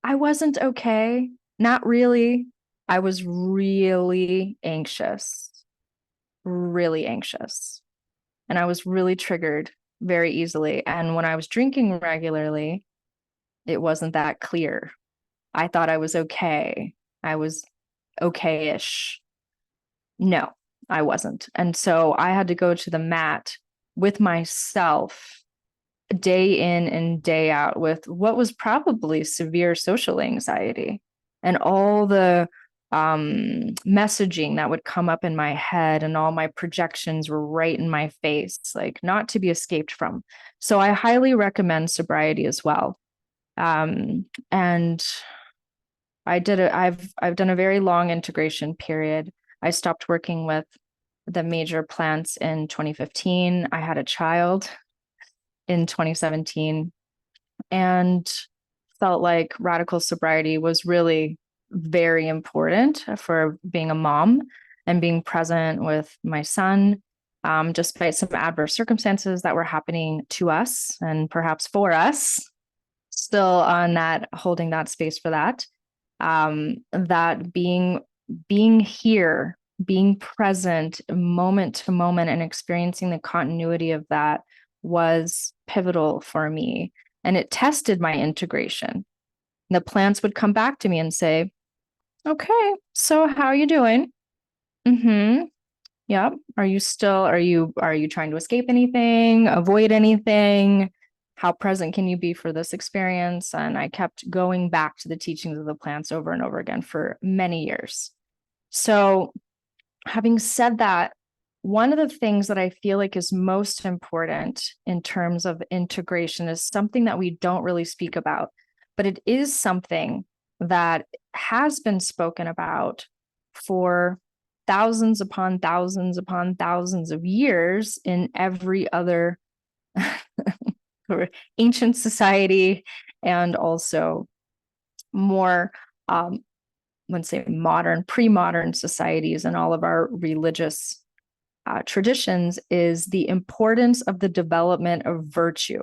I wasn't okay. Not really. I was really anxious. And I was really triggered very easily. And when I was drinking regularly, it wasn't that clear. I thought I was okay. I was okay-ish. No, I wasn't. And so I had to go to the mat with myself day in and day out with what was probably severe social anxiety and all the messaging that would come up in my head, and all my projections were right in my face, like not to be escaped from. So I highly recommend sobriety as well. And I've done a very long integration period. I stopped working with the major plants in 2015. I had a child in 2017, and felt like radical sobriety was really very important for being a mom and being present with my son, despite some adverse circumstances that were happening to us and perhaps for us, still on that, holding that space for that. That being here, being present moment to moment and experiencing the continuity of that was pivotal for me. And it tested my integration. The plants would come back to me and say, okay, so how are you doing? Mm-hmm. Yep. Are you trying to escape anything, avoid anything? How present can you be for this experience? And I kept going back to the teachings of the plants over and over again for many years. So, having said that, one of the things that I feel like is most important in terms of integration is something that we don't really speak about, but it is something that has been spoken about for thousands upon thousands upon thousands of years in every other ancient society, and also more, let's say, modern, pre-modern societies and all of our religious traditions, is the importance of the development of virtue.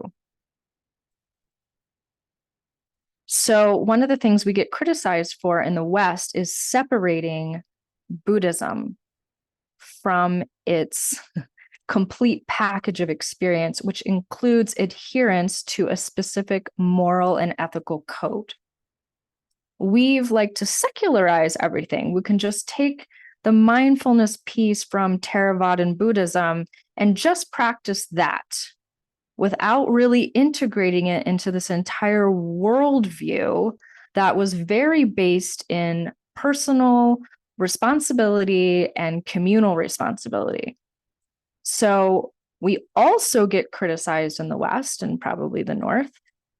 So one of the things we get criticized for in the West is separating Buddhism from its complete package of experience, which includes adherence to a specific moral and ethical code. We've liked to secularize everything. We can just take the mindfulness piece from Theravadan Buddhism and just practice that without really integrating it into this entire worldview that was very based in personal responsibility and communal responsibility. So we also get criticized in the West and probably the North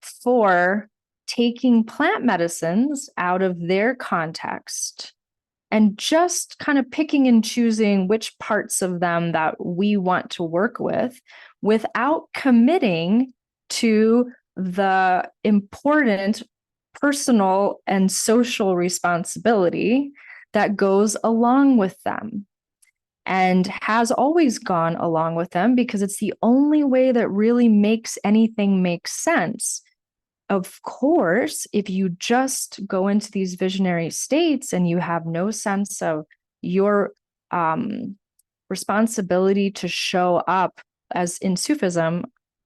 for taking plant medicines out of their context and just kind of picking and choosing which parts of them that we want to work with without committing to the important personal and social responsibility that goes along with them and has always gone along with them, because it's the only way that really makes anything make sense. Of course, if you just go into these visionary states and you have no sense of your responsibility to show up, as in Sufism,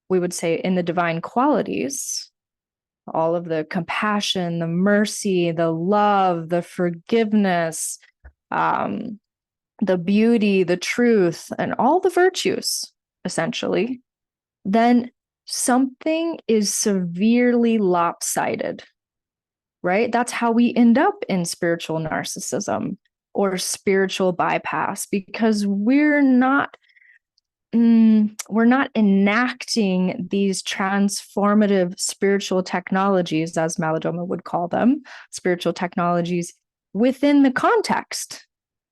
we would say, in the divine qualities, all of the compassion, the mercy, the love, the forgiveness, the beauty, the truth, and all the virtues, essentially, then something is severely lopsided, right? That's how we end up in spiritual narcissism or spiritual bypass, because we're not enacting these transformative spiritual technologies, as Malidoma would call them, spiritual technologies, within the context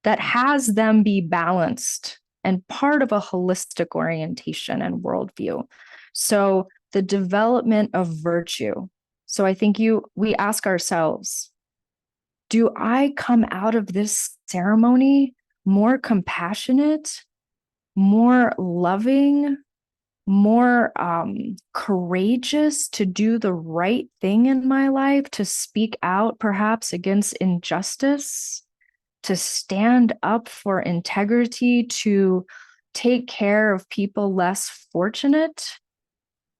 that has them be balanced and part of a holistic orientation and worldview. So the development of virtue. So I think we ask ourselves, do I come out of this ceremony more compassionate, more loving, more courageous to do the right thing in my life, to speak out perhaps against injustice, to stand up for integrity, to take care of people less fortunate?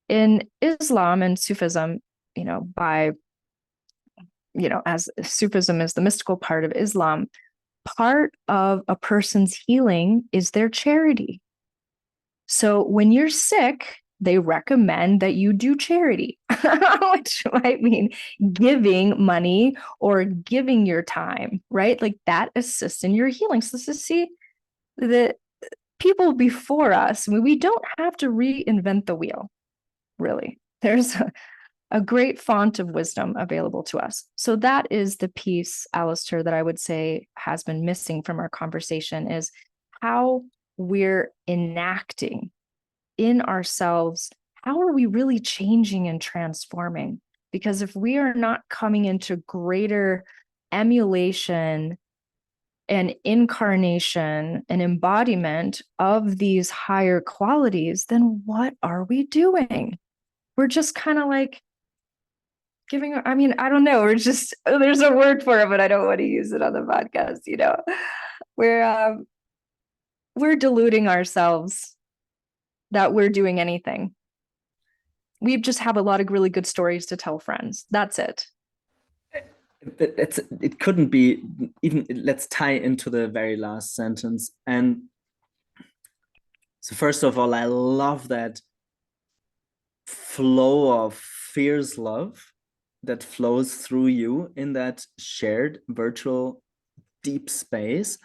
In Islam and Sufism, as Sufism is the mystical part of Islam, part of a person's healing is their charity. So when you're sick, they recommend that you do charity, which might mean giving money or giving your time, right? Like that assists in your healing. So see, the people before us, we don't have to reinvent the wheel, really. There's a great font of wisdom available to us. So that is the piece, Alistair, that I would say has been missing from our conversation, is how we're enacting in ourselves, how are we really changing and transforming? Because if we are not coming into greater emulation and incarnation and embodiment of these higher qualities, then what are we doing? We're just kind of like I don't know. There's a word for it, but I don't want to use it on the podcast. We're deluding ourselves that we're doing anything. We just have a lot of really good stories to tell friends. That's it. It couldn't be even. Let's tie into the very last sentence. And so first of all, I love that flow of fierce love that flows through you in that shared virtual deep space.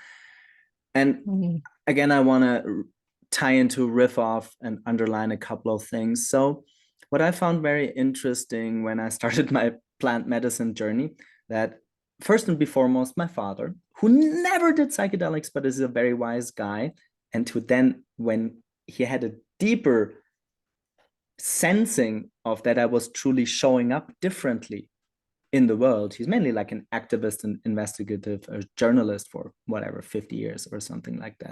And again, I want to tie into, riff off, and underline a couple of things. So what I found very interesting when I started my plant medicine journey, that first and foremost, my father, who never did psychedelics, but is a very wise guy, and who then, when he had a deeper sensing of that I was truly showing up differently in the world. He's mainly like an activist and investigative journalist for whatever 50 years or something like that.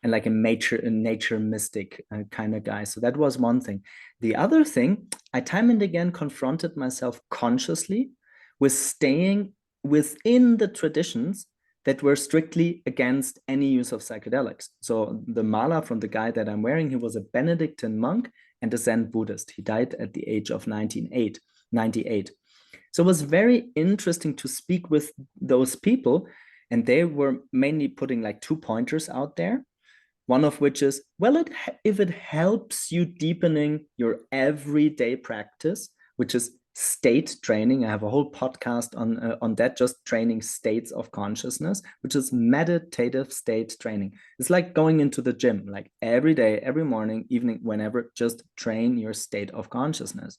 And like a nature mystic kind of guy. So that was one thing. The other thing, I time and again confronted myself consciously with staying within the traditions that were strictly against any use of psychedelics. So the mala from the guy that I'm wearing, he was a Benedictine monk and a Zen Buddhist. He died at the age of 98. So it was very interesting to speak with those people, and they were mainly putting like 2 pointers out there. One of which is, well, if it helps you deepening your everyday practice, which is state training. I have a whole podcast on that, just training states of consciousness, which is meditative state training. It's like going into the gym, like every day, every morning, evening, whenever, just train your state of consciousness.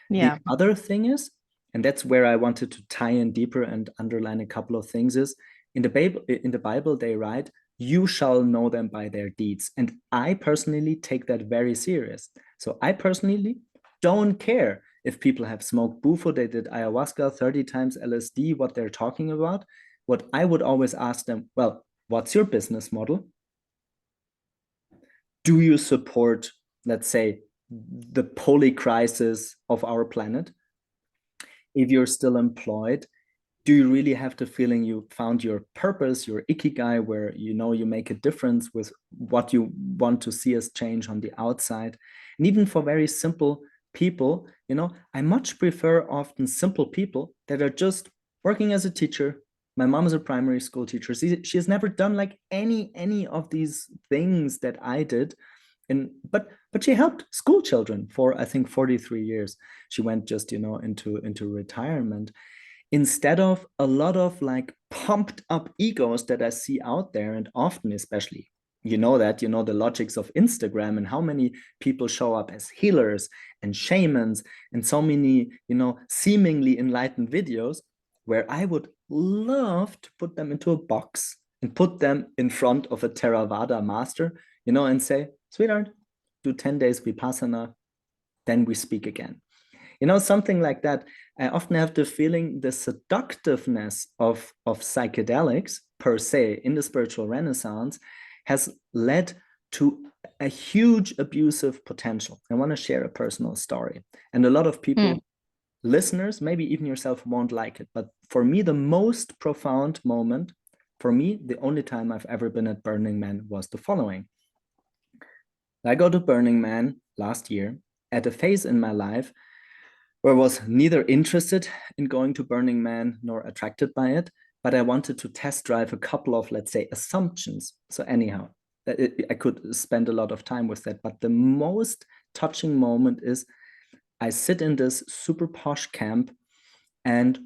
Yeah. The other thing is, and that's where I wanted to tie in deeper and underline a couple of things, is in the Bible, they write, you shall know them by their deeds. And I personally take that very serious. So I personally don't care if people have smoked bufo, they did ayahuasca, 30 times LSD, what they're talking about. What I would always ask them, well, what's your business model? Do you support, let's say, the polycrisis of our planet? If you're still employed, do you really have the feeling you found your purpose, your ikigai, where you make a difference with what you want to see as change on the outside? And even for very simple people, I much prefer often simple people that are just working as a teacher. My mom is a primary school teacher. She has never done like any of these things that I did. But she helped school children for I think 43 years. She went just into retirement, instead of a lot of like pumped up egos that I see out there, and often, especially, the logics of Instagram and how many people show up as healers and shamans and so many, seemingly enlightened videos, where I would love to put them into a box and put them in front of a Theravada master, and say, sweetheart, do 10 days Vipassana, then we speak again. Something like that. I often have the feeling the seductiveness of psychedelics per se in the spiritual renaissance has led to a huge abusive potential. I want to share a personal story. And a lot of people, listeners, maybe even yourself, won't like it. But for me, the most profound moment, for me, the only time I've ever been at Burning Man was the following. I go to Burning Man last year at a phase in my life where I was neither interested in going to Burning Man nor attracted by it, but I wanted to test drive a couple of, let's say, assumptions. So anyhow, I could spend a lot of time with that. But the most touching moment is I sit in this super posh camp and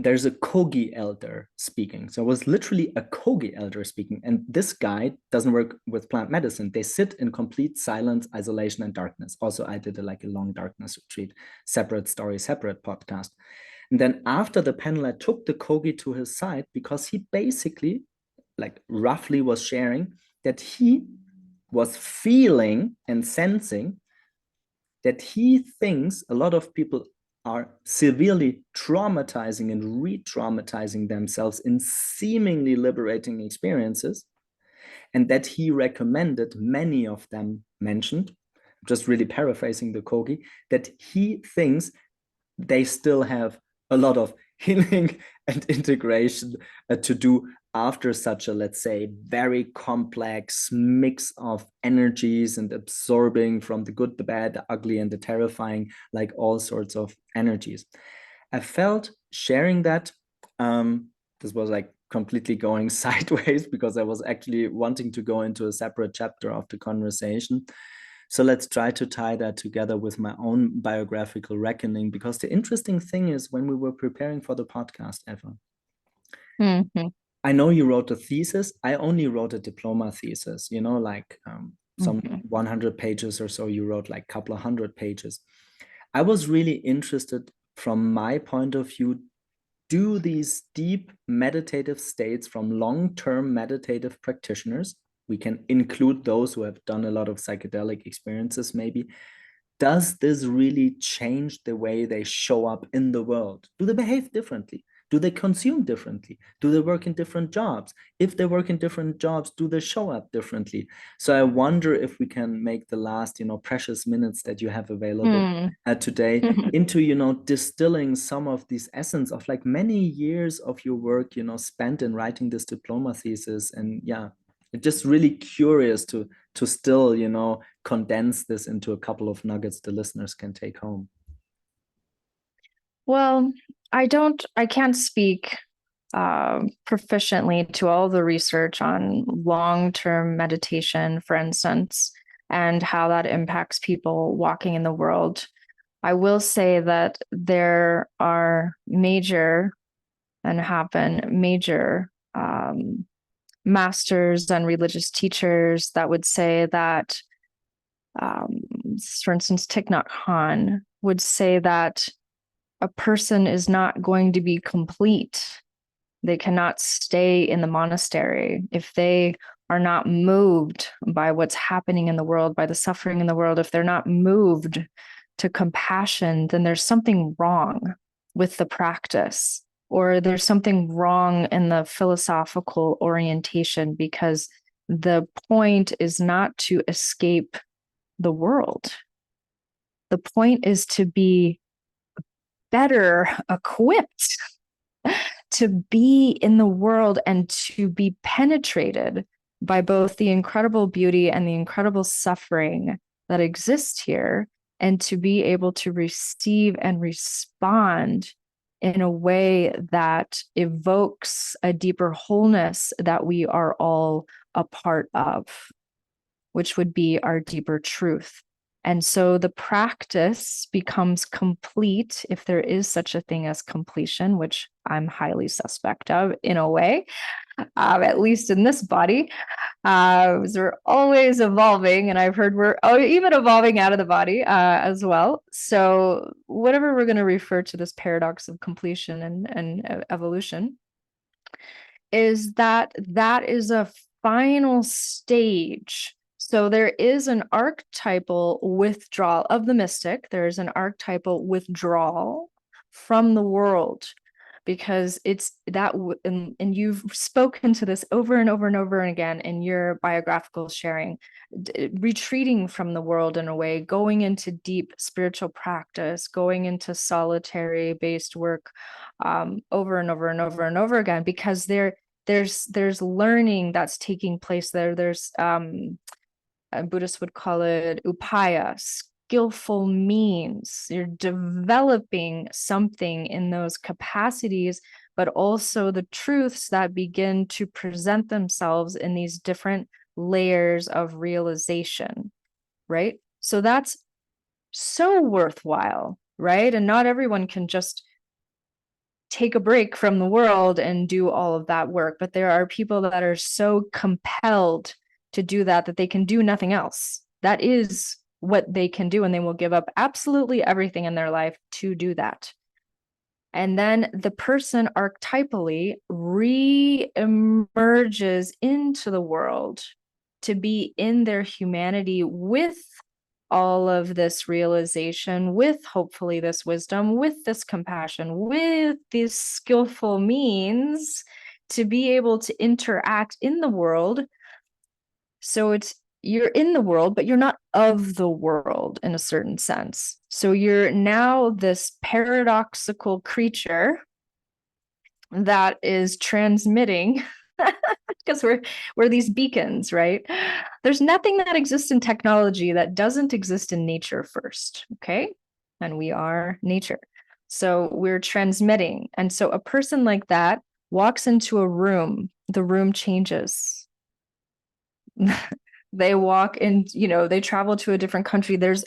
there's a Kogi elder speaking. So it was literally a Kogi elder speaking. And this guy doesn't work with plant medicine. They sit in complete silence, isolation, and darkness. Also, I did a long darkness retreat, separate story, separate podcast. And then after the panel, I took the Kogi to his side because he basically, roughly was sharing that he was feeling and sensing that he thinks a lot of people are severely traumatizing and re-traumatizing themselves in seemingly liberating experiences, and that he recommended, many of them mentioned, just really paraphrasing the Kogi, that he thinks they still have a lot of healing and integration to do after such a, let's say, very complex mix of energies and absorbing from the good, the bad, the ugly, and the terrifying, like all sorts of energies. I felt sharing that, this was like completely going sideways because I was actually wanting to go into a separate chapter of the conversation. So let's try to tie that together with my own biographical reckoning, because the interesting thing is, when we were preparing for the podcast, Eva, I know you wrote a thesis. I only wrote a diploma thesis, some 100 pages or so. You wrote like a couple of 100 pages. I was really interested, from my point of view, do these deep meditative states from long-term meditative practitioners, we can include those who have done a lot of psychedelic experiences maybe, does this really change the way they show up in the world? Do they behave differently? Do they consume differently? Do they work in different jobs? If they work in different jobs, do they show up differently? So I wonder if we can make the last, precious minutes that you have available today into, distilling some of these essence of like many years of your work, spent in writing this diploma thesis. And yeah, just really curious to still, condense this into a couple of nuggets the listeners can take home. Well, I can't speak proficiently to all the research on long-term meditation, for instance, and how that impacts people walking in the world. I will say that there are major and have been major masters and religious teachers that would say that, for instance, Thich Nhat Hanh would say that a person is not going to be complete. They cannot stay in the monastery if they are not moved by what's happening in the world, by the suffering in the world. If they're not moved to compassion, then there's something wrong with the practice, or there's something wrong in the philosophical orientation, because the point is not to escape the world. The point is to be better equipped to be in the world and to be penetrated by both the incredible beauty and the incredible suffering that exists here, and to be able to receive and respond in a way that evokes a deeper wholeness that we are all a part of, which would be our deeper truth. And so the practice becomes complete if there is such a thing as completion, which I'm highly suspect of in a way, at least in this body. We're always evolving, and I've heard we're even evolving out of the body as well. So whatever we're going to refer to this paradox of completion and evolution, is that is a final stage. So there is an archetypal withdrawal of the mystic. There is an archetypal withdrawal from the world, because it's that, and you've spoken to this over and over and over again in your biographical sharing, retreating from the world in a way, going into deep spiritual practice, going into solitary based work, over and over and over and over again, because there's learning that's taking place there. There's Buddhists would call it upaya, skillful means. You're developing something in those capacities, but also the truths that begin to present themselves in these different layers of realization, right? So that's so worthwhile, right? And not everyone can just take a break from the world and do all of that work, but there are people that are so compelled to do that they can do nothing else. That is what they can do, and they will give up absolutely everything in their life to do that. And then the person archetypally re-emerges into the world to be in their humanity with all of this realization, with hopefully this wisdom, with this compassion, with these skillful means to be able to interact in the world. So you're in the world, but you're not of the world in a certain sense. So you're now this paradoxical creature that is transmitting, because we're these beacons, right? There's nothing that exists in technology that doesn't exist in nature first, okay? And we are nature. So we're transmitting. And so a person like that walks into a room, the room changes. They walk in, they travel to a different country. There's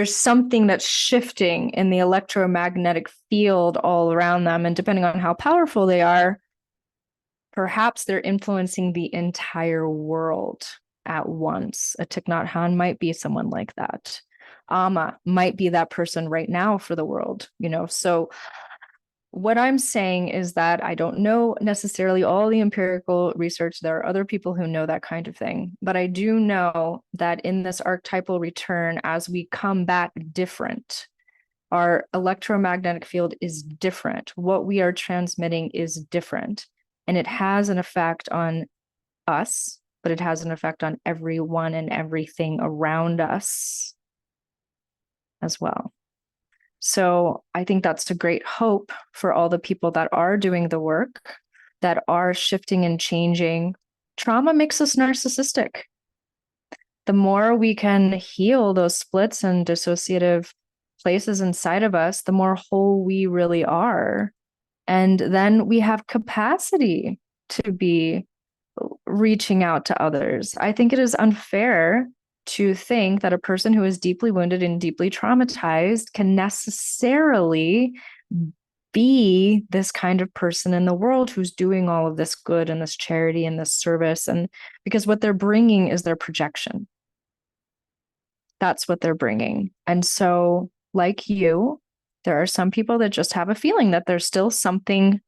something that's shifting in the electromagnetic field all around them. And depending on how powerful they are, perhaps they're influencing the entire world at once. A Thich Nhat Hanh might be someone like that. Amma might be that person right now for the world, So what I'm saying is that I don't know necessarily all the empirical research. There are other people who know that kind of thing. But I do know that in this archetypal return, as we come back different, our electromagnetic field is different. What we are transmitting is different. And it has an effect on us, but it has an effect on everyone and everything around us as well. So I think that's a great hope for all the people that are doing the work, that are shifting and changing. Trauma makes us narcissistic. The more we can heal those splits and dissociative places inside of us, the more whole we really are. And then we have capacity to be reaching out to others. I think it is unfair to think that a person who is deeply wounded and deeply traumatized can necessarily be this kind of person in the world who's doing all of this good and this charity and this service. And because what they're bringing is their projection. That's what they're bringing. And so, like you, there are some people that just have a feeling that there's still something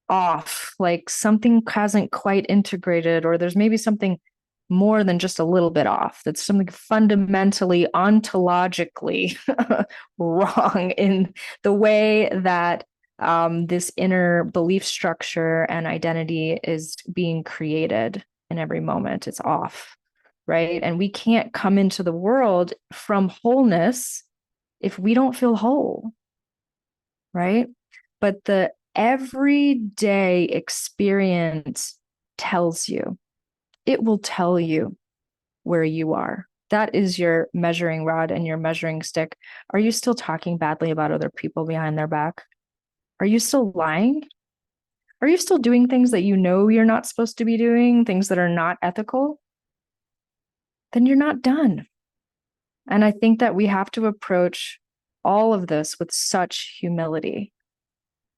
off, like something hasn't quite integrated, or there's maybe something more than just a little bit off. That's something fundamentally, ontologically wrong in the way that this inner belief structure and identity is being created in every moment. It's off, right? And we can't come into the world from wholeness if we don't feel whole, right? But the everyday experience tells you, it will tell you where you are. that is your measuring rod and your measuring stick, are you still talking badly about other people behind their back? Are you still lying? Are you still doing things that you know you're not supposed to be doing, things that are not ethical? Then you're not done. And I think that we have to approach all of this with such humility,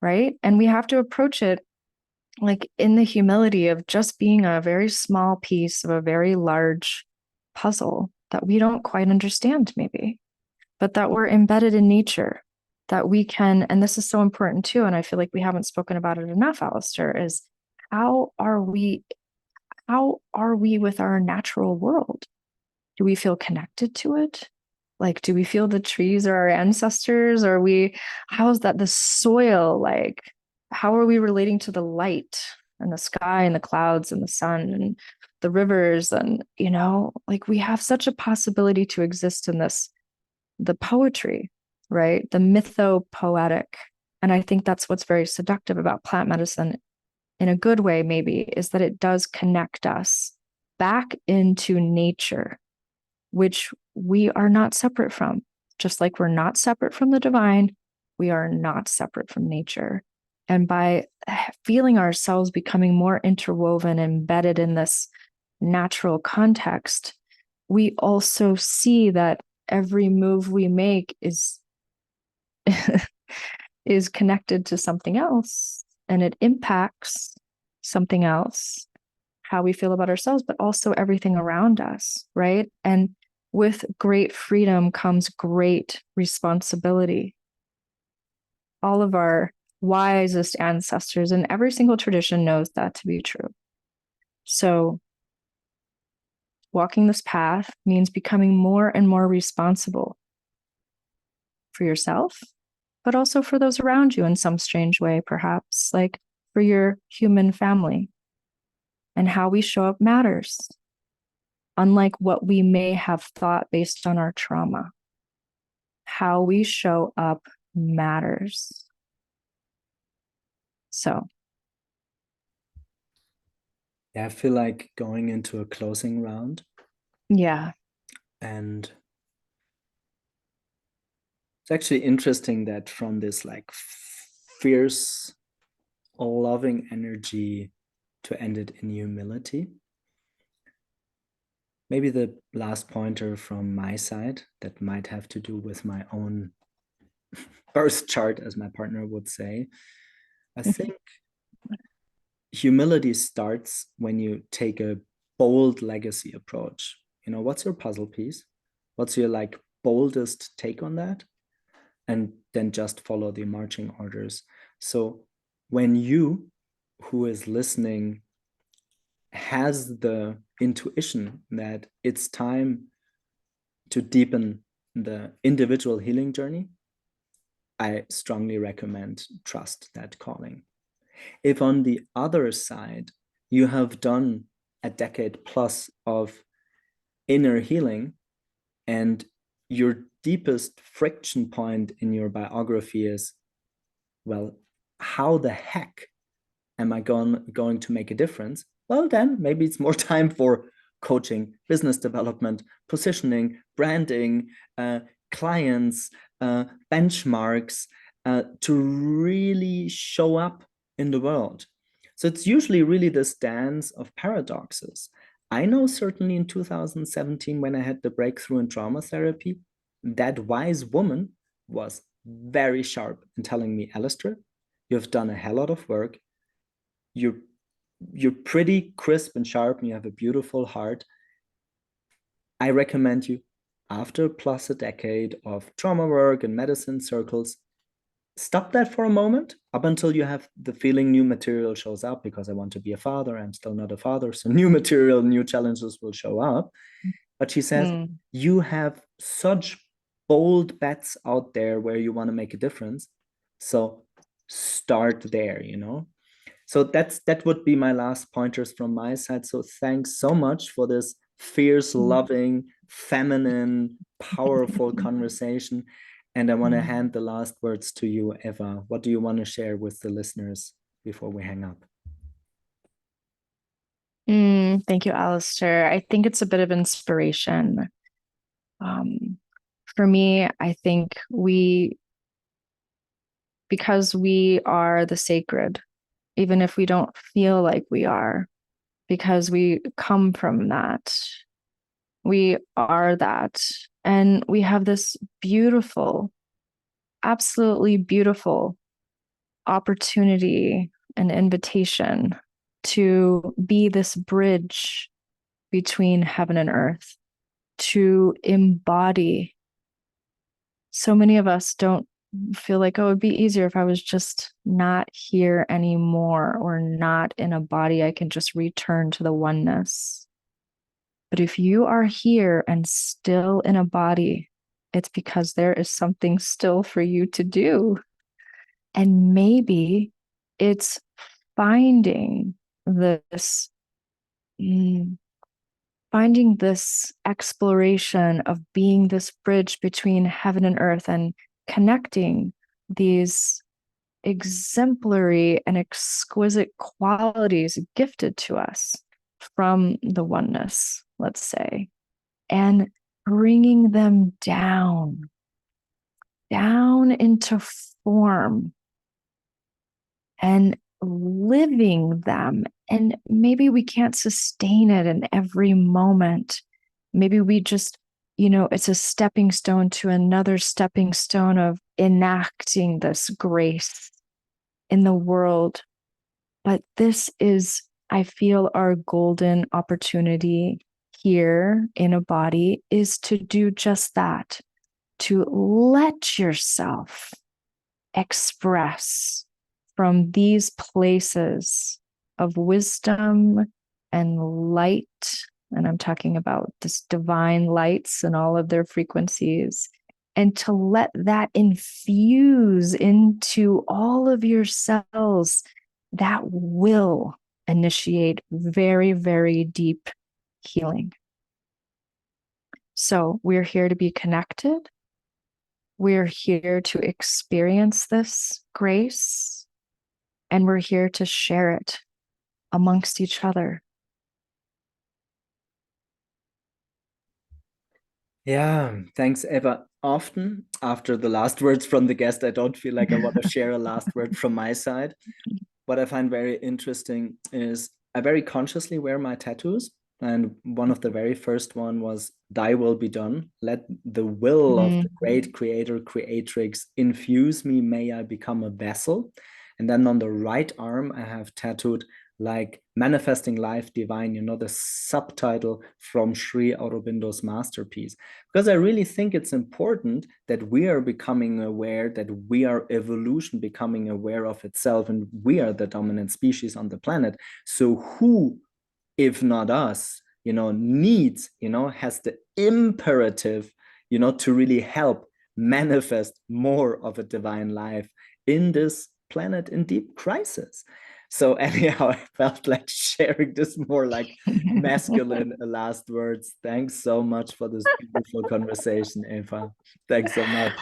right? And we have to approach it like in the humility of just being a very small piece of a very large puzzle that we don't quite understand, maybe, but that we're embedded in nature, that we can, and this is so important too, and I feel like we haven't spoken about it enough, Alistair, is how are we with our natural world? Do we feel connected to it? Like, do we feel the trees are our ancestors? How is that the soil? Like, how are we relating to the light and the sky and the clouds and the sun and the rivers? And, like we have such a possibility to exist in this, the poetry, right? The mythopoetic. And I think that's what's very seductive about plant medicine in a good way, maybe, is that it does connect us back into nature, which we are not separate from. Just like we're not separate from the divine, we are not separate from nature. And by feeling ourselves becoming more interwoven, embedded in this natural context, we also see that every move we make is is connected to something else, and it impacts something else, how we feel about ourselves, but also everything around us, right? And with great freedom comes great responsibility. All of our wisest ancestors in every single tradition knows that to be true. So walking this path means becoming more and more responsible for yourself, but also for those around you in some strange way, perhaps, like for your human family. And how we show up matters, unlike what we may have thought based on our trauma. How we show up matters. So, Yeah, I feel like going into a closing round. yeah. And it's actually interesting that from this like fierce, loving energy to end it in humility. Maybe the last pointer from my side that might have to do with my own birth chart, as my partner would say. I think humility starts when you take a bold legacy approach. What's your puzzle piece? What's your like boldest take on that? And then just follow the marching orders. So when you, who is listening, has the intuition that it's time to deepen the individual healing journey, I strongly recommend trust that calling. If on the other side, you have done a decade plus of inner healing and your deepest friction point in your biography is, well, how the heck am I going to make a difference? Well, then maybe it's more time for coaching, business development, positioning, branding, clients, benchmarks, to really show up in the world. So it's usually really this dance of paradoxes. I know certainly in 2017, when I had the breakthrough in trauma therapy, that wise woman was very sharp in telling me, Alistair, you've done a hell lot of work. You're pretty crisp and sharp and you have a beautiful heart. I recommend you, after plus a decade of trauma work and medicine circles, stop that for a moment up until you have the feeling new material shows up, because I want to be a father. I'm still not a father. So new material, new challenges will show up. But she says, you have such bold bets out there where you want to make a difference. So start there, So that would be my last pointers from my side. So thanks so much for this fierce, loving, feminine, powerful conversation. And I want to hand the last words to you, Eva. What do you want to share with the listeners before we hang up? Thank you, Alistair. I think it's a bit of inspiration. For me, I think because we are the sacred, even if we don't feel like we are, because we come from that, we are that. And we have this beautiful, absolutely beautiful opportunity and invitation to be this bridge between heaven and earth, to embody. So many of us don't feel like, oh, it'd be easier if I was just not here anymore or not in a body. I can just return to the oneness. But if you are here and still in a body, it's because there is something still for you to do. And maybe it's finding this finding this exploration of being this bridge between heaven and earth and connecting these exemplary and exquisite qualities gifted to us from the oneness, let's say, and bringing them down into form and living them. And maybe we can't sustain it in every moment. Maybe we just, it's a stepping stone to another stepping stone of enacting this grace in the world. But this is, I feel, our golden opportunity here in a body is to do just that, to let yourself express from these places of wisdom and light. And I'm talking about this divine lights and all of their frequencies, and to let that infuse into all of your cells. That will initiate very, very deep healing. So we're here to be connected. We're here to experience this grace, and we're here to share it amongst each other. Yeah, thanks, Eva. Often after the last words from the guest, I don't feel like I want to share a last word from my side. What I find very interesting is I very consciously wear my tattoos. And one of the very first one was "Thy will be done. Let the will of the great creator, creatrix infuse me. May I become a vessel." And then on the right arm, I have tattooed like "Manifesting Life Divine," the subtitle from Sri Aurobindo's masterpiece. Because I really think it's important that we are becoming aware, that we are evolution becoming aware of itself, and we are the dominant species on the planet. So who, if not us, needs, has the imperative, to really help manifest more of a divine life in this planet in deep crisis. So anyhow, I felt like sharing this more like masculine last words. Thanks so much for this beautiful conversation, Eva. Thanks so much.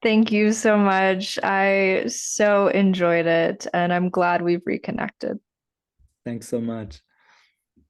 Thank you so much. I so enjoyed it, and I'm glad we've reconnected. Thanks so much.